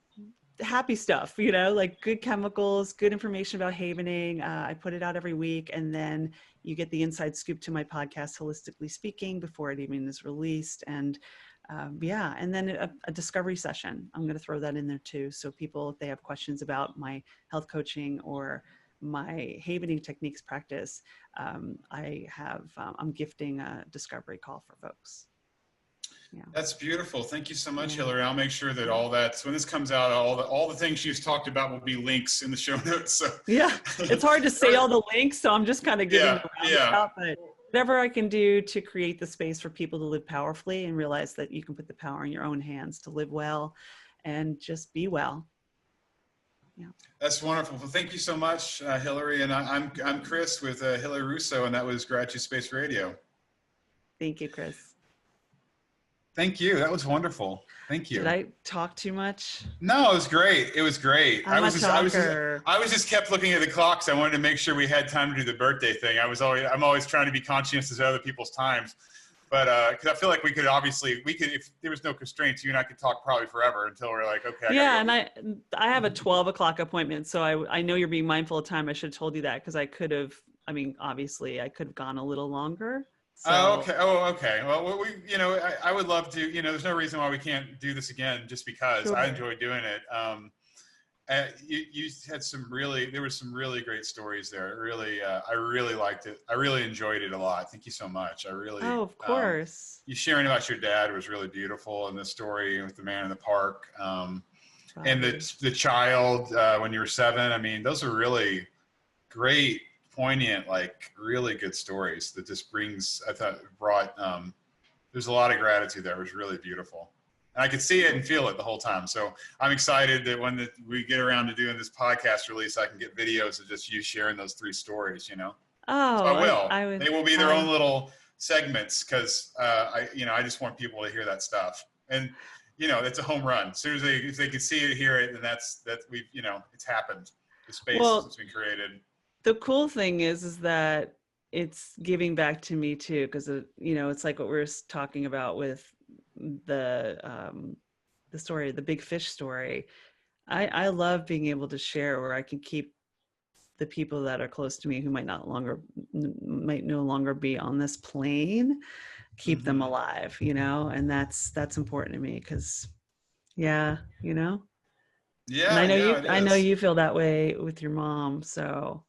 happy stuff, you know, like good chemicals, good information about havening. I put it out every week, and then you get the inside scoop to my podcast, HIListically Speaking, before it even is released. And yeah, and then a discovery session. I'm going to throw that in there too. So people, if they have questions about my health coaching or my havening techniques practice, I'm gifting a discovery call for folks. Yeah. That's beautiful. Thank you so much, Hilary. I'll make sure that all that, when this comes out, all the things she's talked about will be links in the show notes. So yeah, it's hard to say all the links, so I'm just kind of giving the roundabout, but whatever I can do to create the space for people to live powerfully and realize that you can put the power in your own hands to live well and just be well. Yeah. That's wonderful. Well, thank you so much, Hilary. And I'm Chris with Hilary Russo, and that was GratitudeSpace Radio. Thank you, Chris. Thank you. That was wonderful. Thank you. Did I talk too much? No, it was great. It was great. I'm a talker. I was just kept looking at the clocks. I wanted to make sure we had time to do the birthday thing. I'm always trying to be conscientious of other people's times, but because I feel like we could if there was no constraints, you and I could talk probably forever until we're like, okay. Yeah, and I have a 12 o'clock appointment, so I know you're being mindful of time. I should have told you that because I could have. I mean, obviously, I could have gone a little longer. So. Oh, okay. Oh, okay. Well, I would love to, there's no reason why we can't do this again just because Sure. I enjoy doing it. You had there were some really great stories there. I really liked it. I really enjoyed it a lot. Thank you so much. Oh, of course. You sharing about your dad was really beautiful, and the story with the man in the park, and the child, when you were 7. I mean, those are really great, poignant, like really good stories that just brought there's a lot of gratitude there. It was really beautiful, and I could see it and feel it the whole time. So I'm excited that when we get around to doing this podcast release, I can get videos of just you sharing those 3 stories. Oh, so I will. They will be their own little segments because I just want people to hear that stuff, and it's a home run. As soon as if they can see it, hear it, then that's it's happened. The space has been created. The cool thing is that it's giving back to me too, because it's like what we were talking about with the story, the big fish story. I love being able to share where I can keep the people that are close to me who might no longer be on this plane, keep them alive, and that's important to me because Yeah. Yeah. And I know you feel that way with your mom. So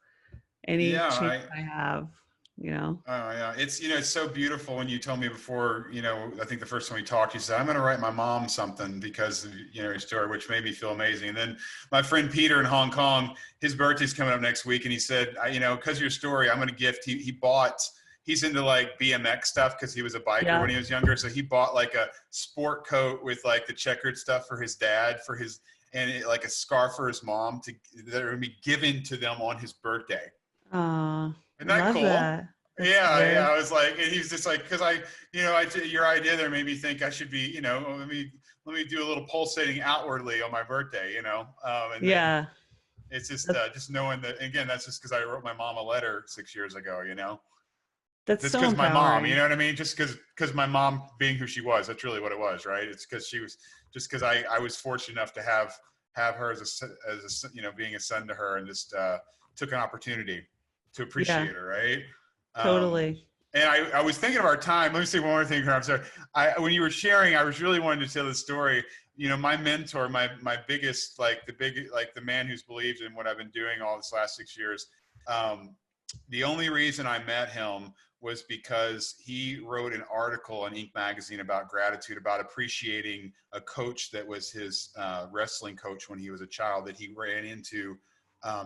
any chance I have, Oh yeah. It's so beautiful when you told me before, I think the first time we talked, you said, I'm going to write my mom something because of, your story, which made me feel amazing. And then my friend Peter in Hong Kong, his birthday's coming up next week. And he said, because of your story, I'm going to gift, he's into like BMX stuff because he was a biker when he was younger. So he bought like a sport coat with like the checkered stuff for his dad, like a scarf for his mom that would be given to them on his birthday. Isn't that cool? That. Yeah. I was like, and he's just like, because your idea there made me think I should be, let me do a little pulsating outwardly on my birthday, and it's just knowing that, again, that's just because I wrote my mom a letter 6 years ago, That's just so because my mom, empowering. you know what I mean? Just because my mom being who she was, that's really what it was, right? It's because she was, just because I was fortunate enough to have her as a being a son to her, and just took an opportunity to appreciate her, right? Totally. And I was thinking of our time. Let me say one more thing. I'm sorry. When you were sharing, I was really wanting to tell the story. My mentor, my biggest, the man who's believed in what I've been doing all this last 6 years. The only reason I met him was because he wrote an article in Inc. magazine about gratitude, about appreciating a coach that was his wrestling coach when he was a child that he ran into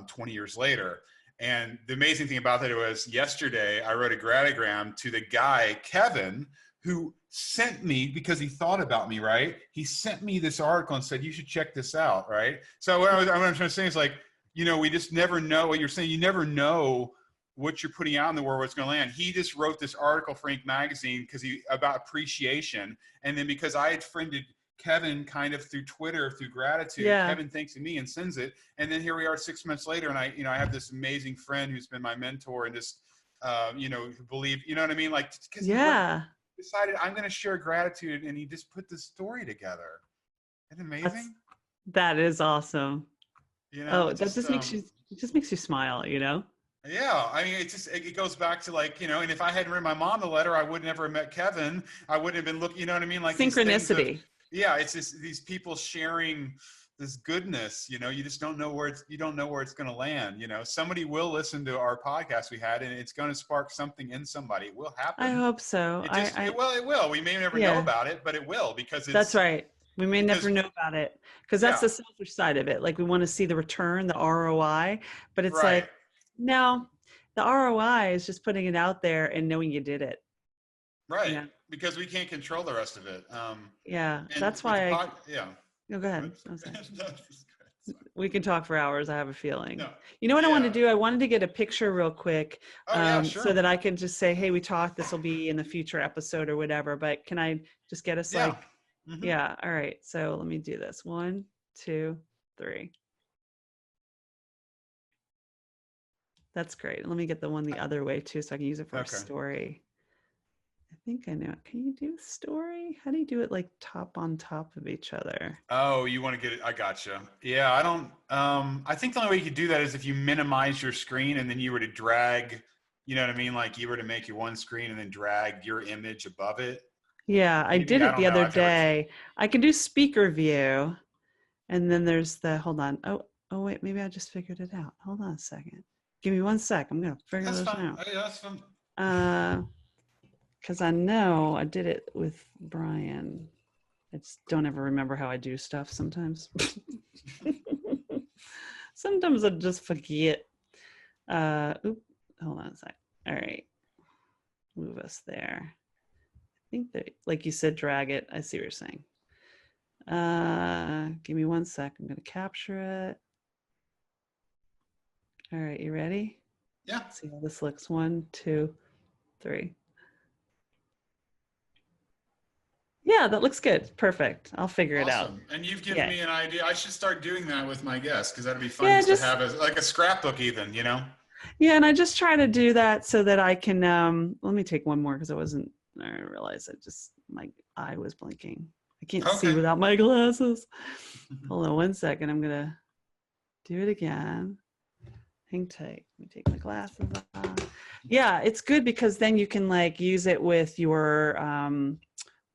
20 years later. And the amazing thing about that was yesterday I wrote a gratigram to the guy, Kevin, who sent me, because he thought about me, right? He sent me this article and said, you should check this out, right? So what I'm trying to say is we just never know what you're saying. You never know what you're putting out in the world, what's going to land. He just wrote this article for Inc. magazine about appreciation. And then because I had friended Kevin kind of through Twitter, through gratitude, Kevin thanks me and sends it. And then here we are 6 months later. And I have this amazing friend who's been my mentor and just, who believe, you know what I mean? Like, because he decided I'm going to share gratitude, and he just put this story together. Isn't it amazing? That is awesome. That just makes you smile, Yeah, I mean, it goes back to and if I hadn't written my mom the letter, I would never have met Kevin. I wouldn't have been looking, you know what I mean? Like synchronicity. It's just these people sharing this goodness, you just don't know where it's going to land. Somebody will listen to our podcast we had, and it's going to spark something in somebody. It will happen. I hope so. It will. We may never know about it, but it will, because that's right. We may never know about it because that's the selfish side of it. Like, we want to see the return, the ROI, but it's like, no, the ROI is just putting it out there and knowing you did it. Right. Yeah. Because we can't control the rest of it. That's why No, go ahead. We can talk for hours, I have a feeling. No. You know what I wanted to Yeah. do? I wanted to get a picture real quick, Oh, yeah, sure. so that I can just say, hey, we talked, this will be in the future episode or whatever, but can I just get us Yeah. like, yeah, all right. So let me do this. 1, 2, 3. That's great. Let me get the one the other way too, so I can use it for a story. I think I know. Can you do story? How do you do it like top on top of each other? Oh, you want to get it? I gotcha. Yeah, I don't. I think the only way you could do that is if you minimize your screen and then you were to drag. You know what I mean? Like you were to make your one screen and then drag your image above it. Yeah, I did it the other day. I can do speaker view, and then there's the. Hold on. Oh wait. Maybe I just figured it out. Hold on a second. Give me 1 sec. I'm gonna figure this out. Yeah, that's fine. Because I know I did it with Brian. I just don't ever remember how I do stuff sometimes. Sometimes I just forget. Hold on a sec. All right. Move us there. I think that, like you said, drag it. I see what you're saying. Give me 1 sec. I'm going to capture it. All right. You ready? Yeah. Let's see how this looks. 1, 2, 3. Yeah, that looks good. Perfect. I'll figure it out. And you've given me an idea. I should start doing that with my guests because that'd be fun to have like a scrapbook even, you know? Yeah, and I just try to do that so that I can, let me take one more because I realized my eye was blinking. I can't see without my glasses. Hold on 1 second. I'm going to do it again. Hang tight. Let me take my glasses off. Yeah, it's good because then you can like use it with your,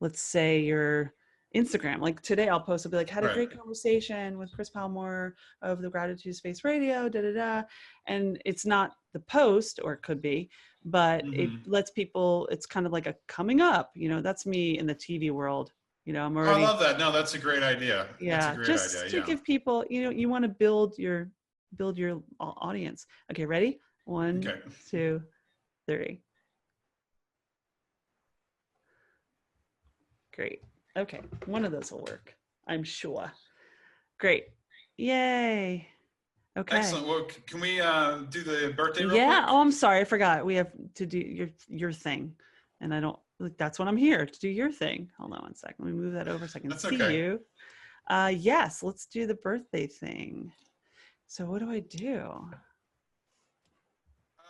let's say your Instagram. Like today I'll post, I'll be like, had a great conversation with Chris Palmore of the GratitudeSpace Radio, and it's not the post, or it could be, but it lets people, it's kind of like a coming up, you know, that's me in the TV world. You know, I'm already. I love that. No, that's a great idea. Yeah, that's a great idea. To give people, you know, you want to build your audience. Okay, ready? 1, 2, 3. Great. Okay, one of those will work, I'm sure. Great. Yay. Okay. Excellent. Well, can we do the birthday real quick? Oh, I'm sorry. I forgot. We have to do your thing. And I don't, like, that's what I'm here to do, your thing. Hold on 1 second. Let me move that over so I can see you. Yes, let's do the birthday thing. So what do I do?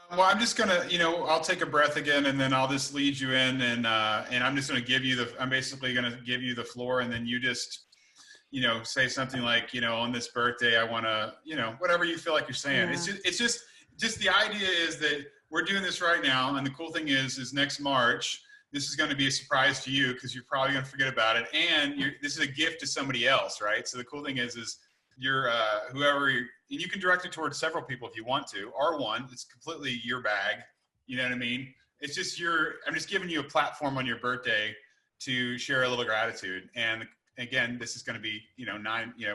Well, I'm just gonna, I'll take a breath again, and then I'll just lead you in, and I'm just gonna give you I'm basically gonna give you the floor, and then you just, say something like, on this birthday, I want to, whatever you feel like you're saying. Yeah. It's just the idea is that we're doing this right now, and the cool thing is next March, this is going to be a surprise to you because you're probably going to forget about it, and this is a gift to somebody else, right? So the cool thing is you're and you can direct it towards several people if you want to, or one. It's completely your bag. You know what I mean? It's just I'm just giving you a platform on your birthday to share a little gratitude. And again, this is going to be,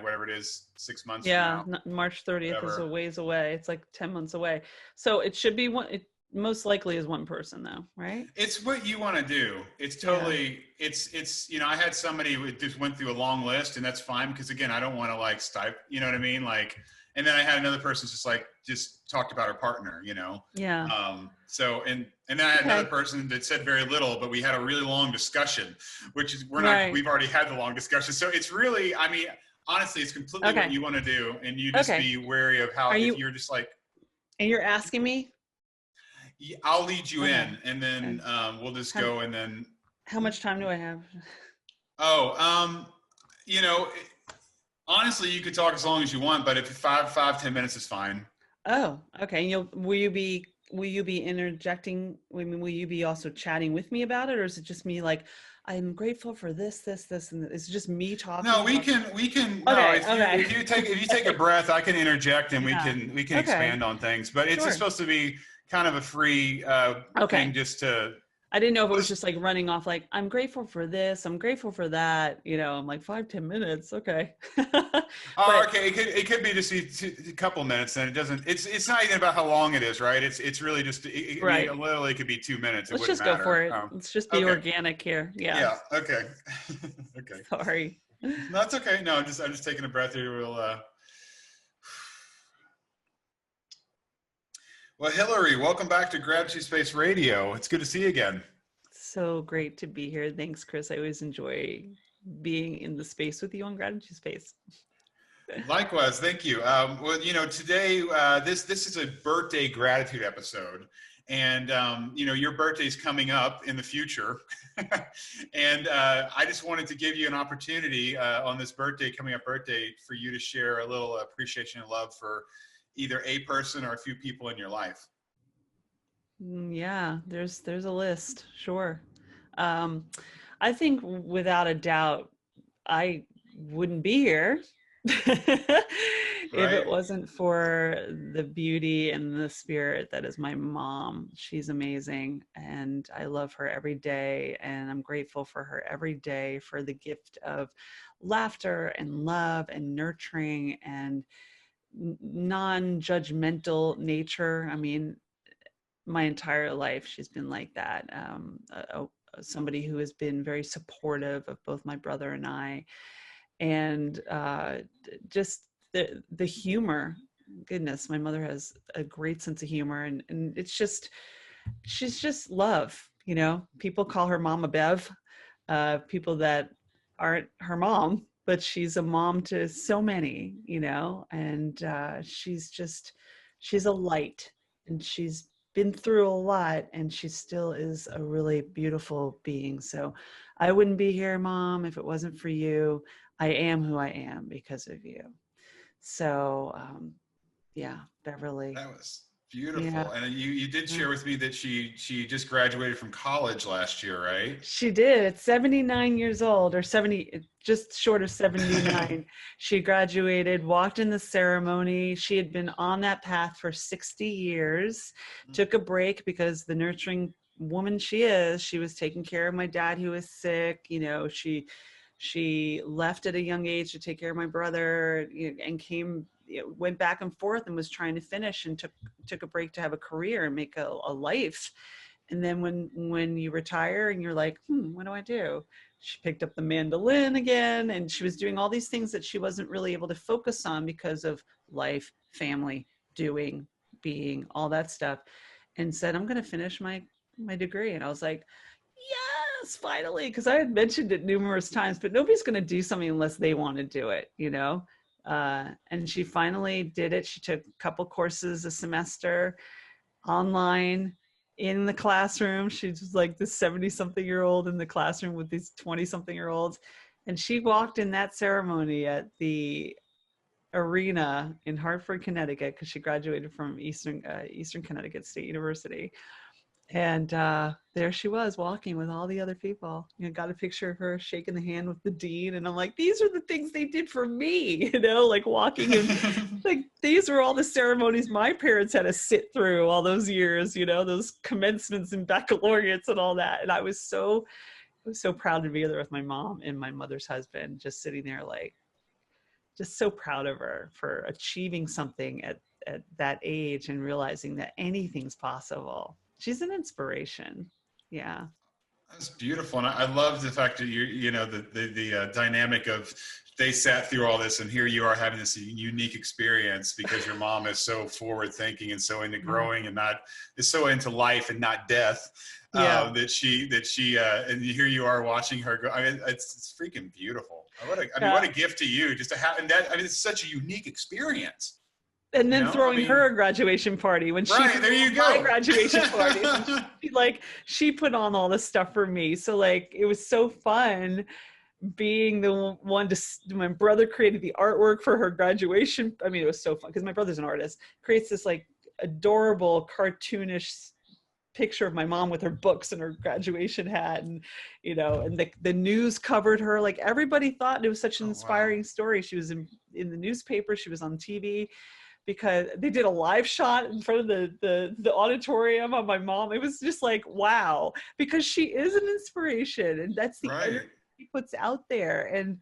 whatever it is, 6 months. Yeah, from now, March 30th is a ways away. It's like 10 months away. So it should be one. It most likely is one person though, right? It's what you want to do. It's totally, it's, I had somebody who just went through a long list, and that's fine because again, I don't want to like stifle, you know what I mean? Like, and then I had another person just talked about her partner, Yeah. So, and then I had another person that said very little, but we had a really long discussion, which is, we've already had the long discussion. So it's really, I mean, honestly, it's completely what you want to do. And you just be wary of how, if you're just like. And you're asking me? I'll lead you in, and then we'll just go, and then. How much time do I have? Honestly, you could talk as long as you want, but if 5-10 minutes is fine. Oh, okay. Will you be interjecting? I mean, will you be also chatting with me about it, or is it just me like, I'm grateful for this, and it's just me talking? No, we can. Okay, if you take a breath, I can interject, and we can expand on things. But it's just supposed to be kind of a free thing, just to. I didn't know if it was just like running off, like, I'm grateful for this, I'm grateful for that, I'm like 5-10 minutes. Okay. Okay. It could be just a couple minutes, and it's not even about how long it is, right? It's really just, right. I mean, literally it could be 2 minutes. Let's just go for it. Let's just be organic here. Yeah. Yeah. Okay. Okay. Sorry. No, it's okay. No, I'm just taking a breath here. Well, Hilary, welcome back to Gratitude Space Radio. It's good to see you again. So great to be here. Thanks, Chris. I always enjoy being in the space with you on Gratitude Space. Likewise, thank you. Well, today this is a birthday gratitude episode, and your birthday's coming up in the future, and I just wanted to give you an opportunity on this coming up birthday, for you to share a little appreciation and love for either a person or a few people in your life. Yeah, there's a list, sure. I think without a doubt, I wouldn't be here if it wasn't for the beauty and the spirit that is my mom. She's amazing, and I love her every day, and I'm grateful for her every day, for the gift of laughter and love and nurturing and non-judgmental nature. I mean, my entire life she's been like that. Somebody who has been very supportive of both my brother and I, and just the humor. Goodness, my mother has a great sense of humor, and it's just, she's just love. People call her Mama Bev, people that aren't her mom, but she's a mom to so many, and she's a light, and she's been through a lot, and she still is a really beautiful being. So I wouldn't be here, Mom, if it wasn't for you. I am who I am because of you. So yeah, Beverly. That was beautiful. Yeah. And you did share with me that she just graduated from college last year, right? She did. At 79 years old, or 70, just short of 79. She graduated, walked in the ceremony. She had been on that path for 60 years, took a break because the nurturing woman she is, she was taking care of my dad who was sick. She left at a young age to take care of my brother, and went back and forth and was trying to finish, and took a break to have a career and make a life. And then when you retire and you're like, what do I do? She picked up the mandolin again, and she was doing all these things that she wasn't really able to focus on because of life, family, doing, being, all that stuff, and said, I'm going to finish my degree. And I was like, yes, finally, because I had mentioned it numerous times, but nobody's going to do something unless they want to do it, and she finally did it. She took a couple courses a semester online, in the classroom. She's just like this 70-something-year-old in the classroom with these 20-something-year-olds. And she walked in that ceremony at the arena in Hartford, Connecticut, because she graduated from Eastern Connecticut State University. And there she was, walking with all the other people. Got a picture of her shaking the hand with the dean, and I'm like, these are the things they did for me, like walking in. Like, these were all the ceremonies my parents had to sit through all those years, those commencements and baccalaureates and all that. And I was so proud to be there with my mom and my mother's husband, just sitting there, like, just so proud of her for achieving something at that age and realizing that anything's possible. She's an inspiration. Yeah. That's beautiful. And I love the fact that the dynamic of, they sat through all this, and here you are having this unique experience because your mom is so forward thinking and so into growing and is so into life and not death. Yeah. That she and here you are watching her go. I mean, it's freaking beautiful. What a gift to you, just to have, and that, it's such a unique experience. And then throwing her a graduation party when she there you go. My graduation party. She put on all this stuff for me. So it was so fun being the one my brother created the artwork for her graduation. I mean, it was so fun because my brother's an artist, creates this adorable cartoonish picture of my mom with her books and her graduation hat, and and the news covered her. Like, everybody thought it was such an inspiring story. She was in the newspaper, she was on TV, because they did a live shot in front of the auditorium of my mom. It was just like, wow, because she is an inspiration, and that's the energy she puts out there. And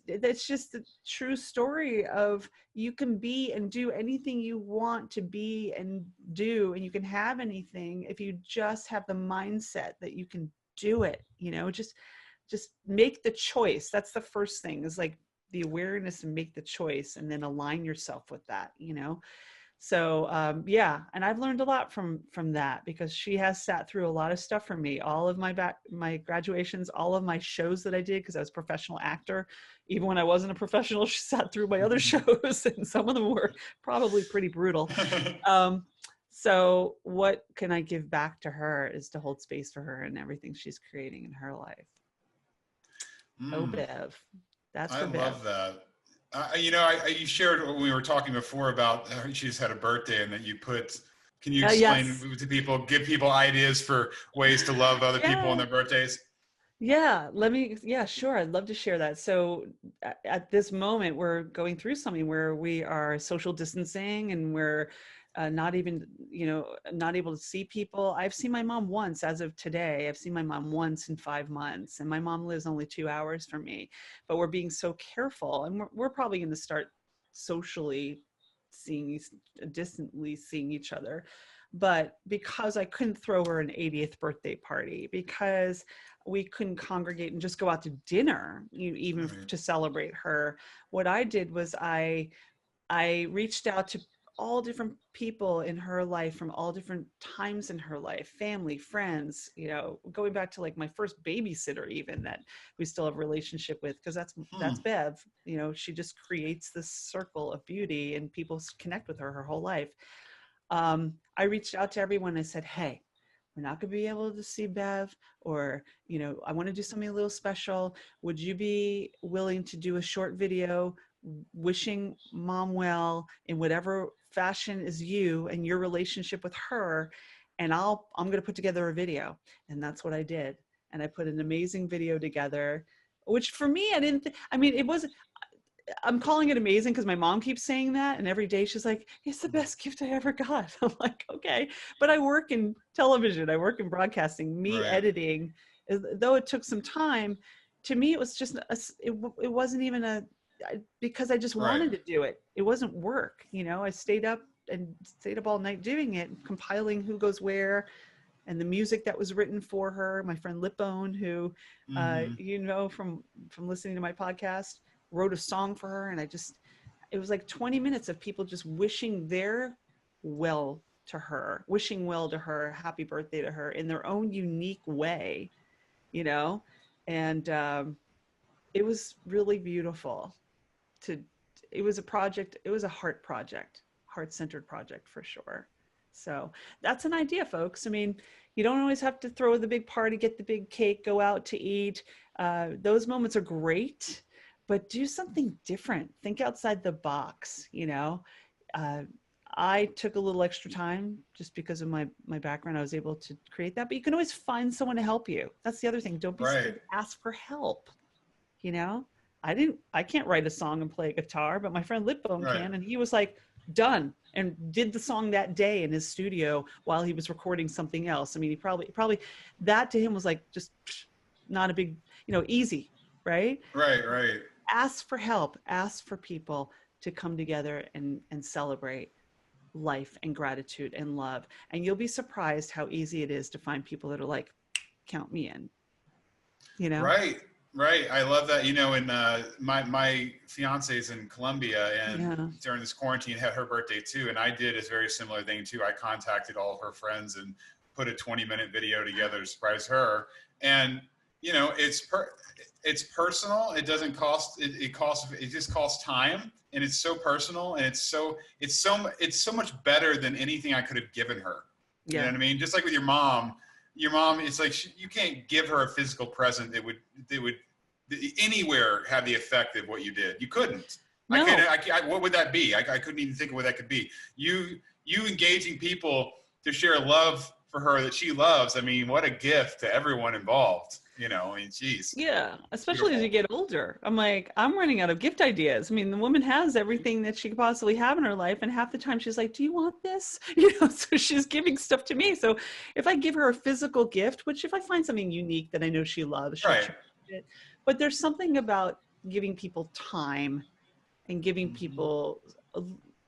that's just the true story of, you can be and do anything you want to be and do, and you can have anything if you just have the mindset that you can do it. Just make the choice. That's the first thing, is the awareness, and make the choice, and then align yourself with that. So yeah, and I've learned a lot from that, because she has sat through a lot of stuff for me. All of my graduations, all of my shows that I did, because I was a professional actor. Even when I wasn't a professional, she sat through my other shows, and some of them were probably pretty brutal. So what can I give back to her is to hold space for her and everything she's creating in her life. Oh, Bev. That's for I Bev. love that. You shared when we were talking before about how she just had a birthday, and that you put, can you explain Yes. to people, give people ideas for ways to love other people on their birthdays? Yeah, sure. I'd love to share that. So at this moment, we're going through something where we are social distancing, and we're not even, not able to see people. I've seen my mom once as of today. I've seen my mom once in 5 months, and my mom lives only 2 hours from me, but we're being so careful, and we're probably going to start socially distantly seeing each other. But because I couldn't throw her an 80th birthday party, because we couldn't congregate and just go out to dinner, even to celebrate her, what I did was I reached out to all different people in her life from all different times in her life, family, friends, going back to like my first babysitter, even, that we still have a relationship with, because that's Bev. She just creates this circle of beauty, and people connect with her whole life. I reached out to everyone. I said, hey, we're not going to be able to see Bev, or, I want to do something a little special. Would you be willing to do a short video wishing mom well in whatever fashion is you and your relationship with her? And I'm going to put together a video. And that's what I did. And I put an amazing video together, which for me, it wasn't, I'm calling it amazing because my mom keeps saying that, and every day she's like, it's the best gift I ever got. I'm like, okay, but I work in television, I work in broadcasting, editing, though it took some time, to me, it was just, it wasn't even because I just wanted to do it. It wasn't work. I stayed up all night doing it, compiling who goes where, and the music that was written for her. My friend Lipone, who, from listening to my podcast, wrote a song for her. And it was like 20 minutes of people just wishing well to her, happy birthday to her in their own unique way, and it was really beautiful. It was a project, it was a heart-centered project for sure. So that's an idea, folks. I mean, you don't always have to throw the big party, get the big cake, go out to eat. Those moments are great, but do something different. Think outside the box. I took a little extra time just because of my background. I was able to create that, but you can always find someone to help you. That's the other thing. Don't be scared to ask for help. I can't write a song and play a guitar, but my friend Lipbone can, and he was like, done, and did the song that day in his studio while he was recording something else. I mean, he probably that to him was like just not a big, easy, right? Right. Ask for help, ask for people to come together and celebrate life and gratitude and love. And you'll be surprised how easy it is to find people that are like, count me in, Right. I love that. And my fiance is in Colombia, and during this quarantine had her birthday too. And I did a very similar thing too. I contacted all of her friends and put a 20-minute video together to surprise her. And, it's personal. It doesn't cost, it just costs time, and it's so personal, and it's so much better than anything I could have given her. You know what I mean? Just like with your mom, it's like you can't give her a physical present that would anywhere have the effect of what you did. You couldn't. No. What would that be? I couldn't even think of what that could be. You engaging people to share love for her that she loves. I mean, what a gift to everyone involved. Geez. Yeah, especially as you get older. I'm like, I'm running out of gift ideas. I mean, the woman has everything that she could possibly have in her life, and half the time she's like, do you want this? So she's giving stuff to me. So if I give her a physical gift, which if I find something unique that I know she loves, she'll cherish it. But there's something about giving people time and giving people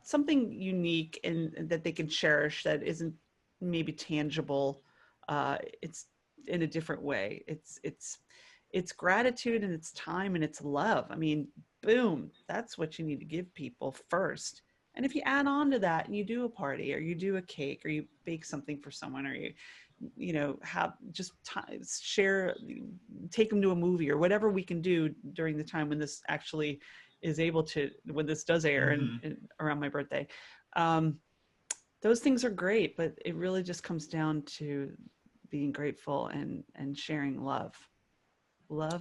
something unique and that they can cherish that isn't maybe tangible. It's in a different way. It's gratitude, and it's time, and it's love. I mean, boom, that's what you need to give people first. And if you add on to that and you do a party or you do a cake or you bake something for someone or you know, have just share, take them to a movie or whatever we can do during the time when this actually is able to, when this does air and around my birthday. Those things are great, but it really just comes down to being grateful and sharing love.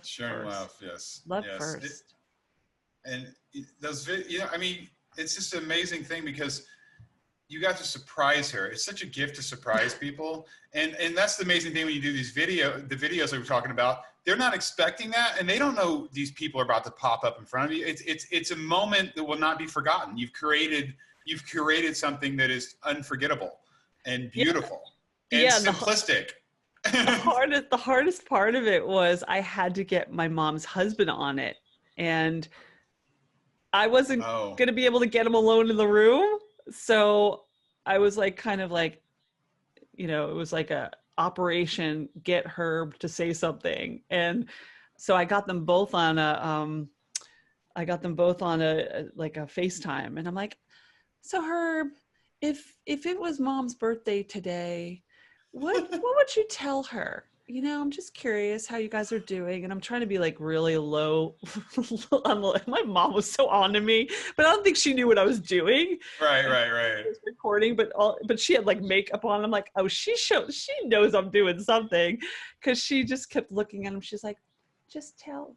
Sharing first. love, yes. Love yes. first. Those, you know, I mean, it's just an amazing thing because you got to surprise her. It's such a gift to surprise people. And that's the amazing thing when you do these the videos that we're talking about, they're not expecting that. And they don't know these people are about to pop up in front of you. It's a moment that will not be forgotten. You've curated something that is unforgettable and beautiful and simplistic. The hardest part of it was I had to get my mom's husband on it. And I wasn't going to be able to get him alone in the room. So I was like, kind of like, you know, it was like a operation, get Herb to say something. And so I got them both on like a FaceTime. And I'm like, so Herb, if it was Mom's birthday today, what would you tell her? You know, I'm just curious how you guys are doing. And I'm trying to be like really low. My mom was so on to me, but I don't think she knew what I was doing. Right. I was recording, but she had like makeup on. I'm like, oh, she knows I'm doing something. Cause she just kept looking at him. She's like, just tell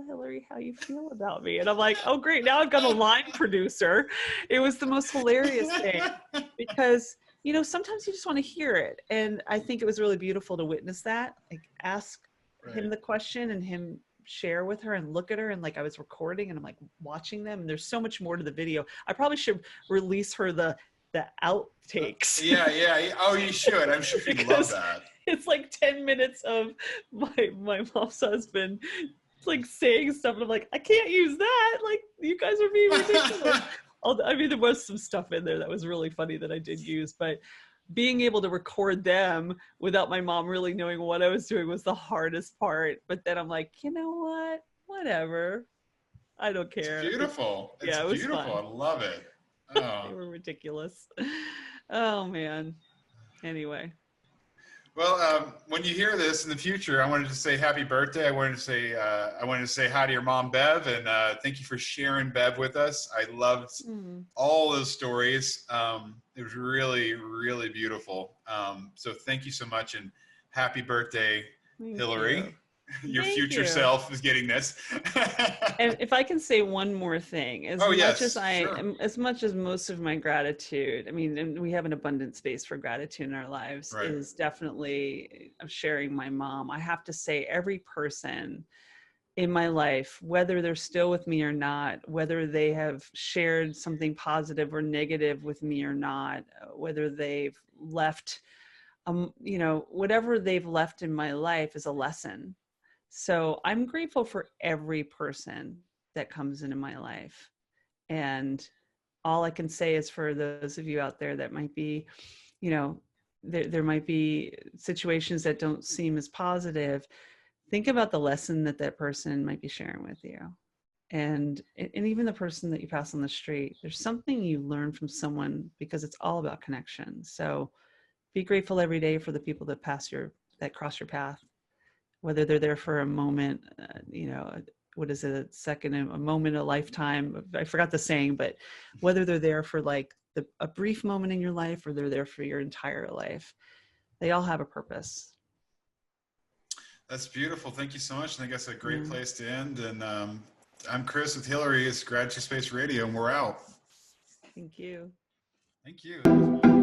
Hilary how you feel about me. And I'm like, oh great. Now I've got a line producer. It was the most hilarious thing because, you know, sometimes you just want to hear it. And I think it was really beautiful to witness that, like ask him the question and him share with her and look at her. And like, I was recording and I'm like watching them. And there's so much more to the video. I probably should release her the outtakes. Yeah. Oh, you should. I'm sure she'd love that. It's like 10 minutes of my mom's husband like saying stuff. And I'm like, I can't use that. Like, you guys are being ridiculous. I mean, there was some stuff in there that was really funny that I did use, but being able to record them without my mom really knowing what I was doing was the hardest part. But then I'm like, you know what? Whatever. I don't care. It's beautiful. It's beautiful. Fun. I love it. Oh. They were ridiculous. Oh, man. Anyway. Well, when you hear this in the future, I wanted to say happy birthday. I wanted to say hi to your mom, Bev, and thank you for sharing Bev with us. I loved all those stories. It was really, really beautiful. So thank you so much, and happy birthday, Hilary. Your future self is getting this. And if I can say one more thing, as much as most of my gratitude, I mean, and we have an abundant space for gratitude in our lives, is definitely sharing my mom. I have to say, every person in my life, whether they're still with me or not, whether they have shared something positive or negative with me or not, whether they've left, you know, whatever they've left in my life is a lesson. So I'm grateful for every person that comes into my life. And all I can say is, for those of you out there that might be, you know, there might be situations that don't seem as positive, think about the lesson that person might be sharing with you. And even the person that you pass on the street, there's something you learn from someone, because it's all about connection. So be grateful every day for the people that cross your path. Whether they're there for a moment, you know, what is it, a moment, a lifetime? I forgot the saying, but whether they're there for like a brief moment in your life or they're there for your entire life, they all have a purpose. That's beautiful. Thank you so much. I think that's a great place to end. And I'm Chris with Hilary. It's GratitudeSpace Radio, and we're out. Thank you. Thank you.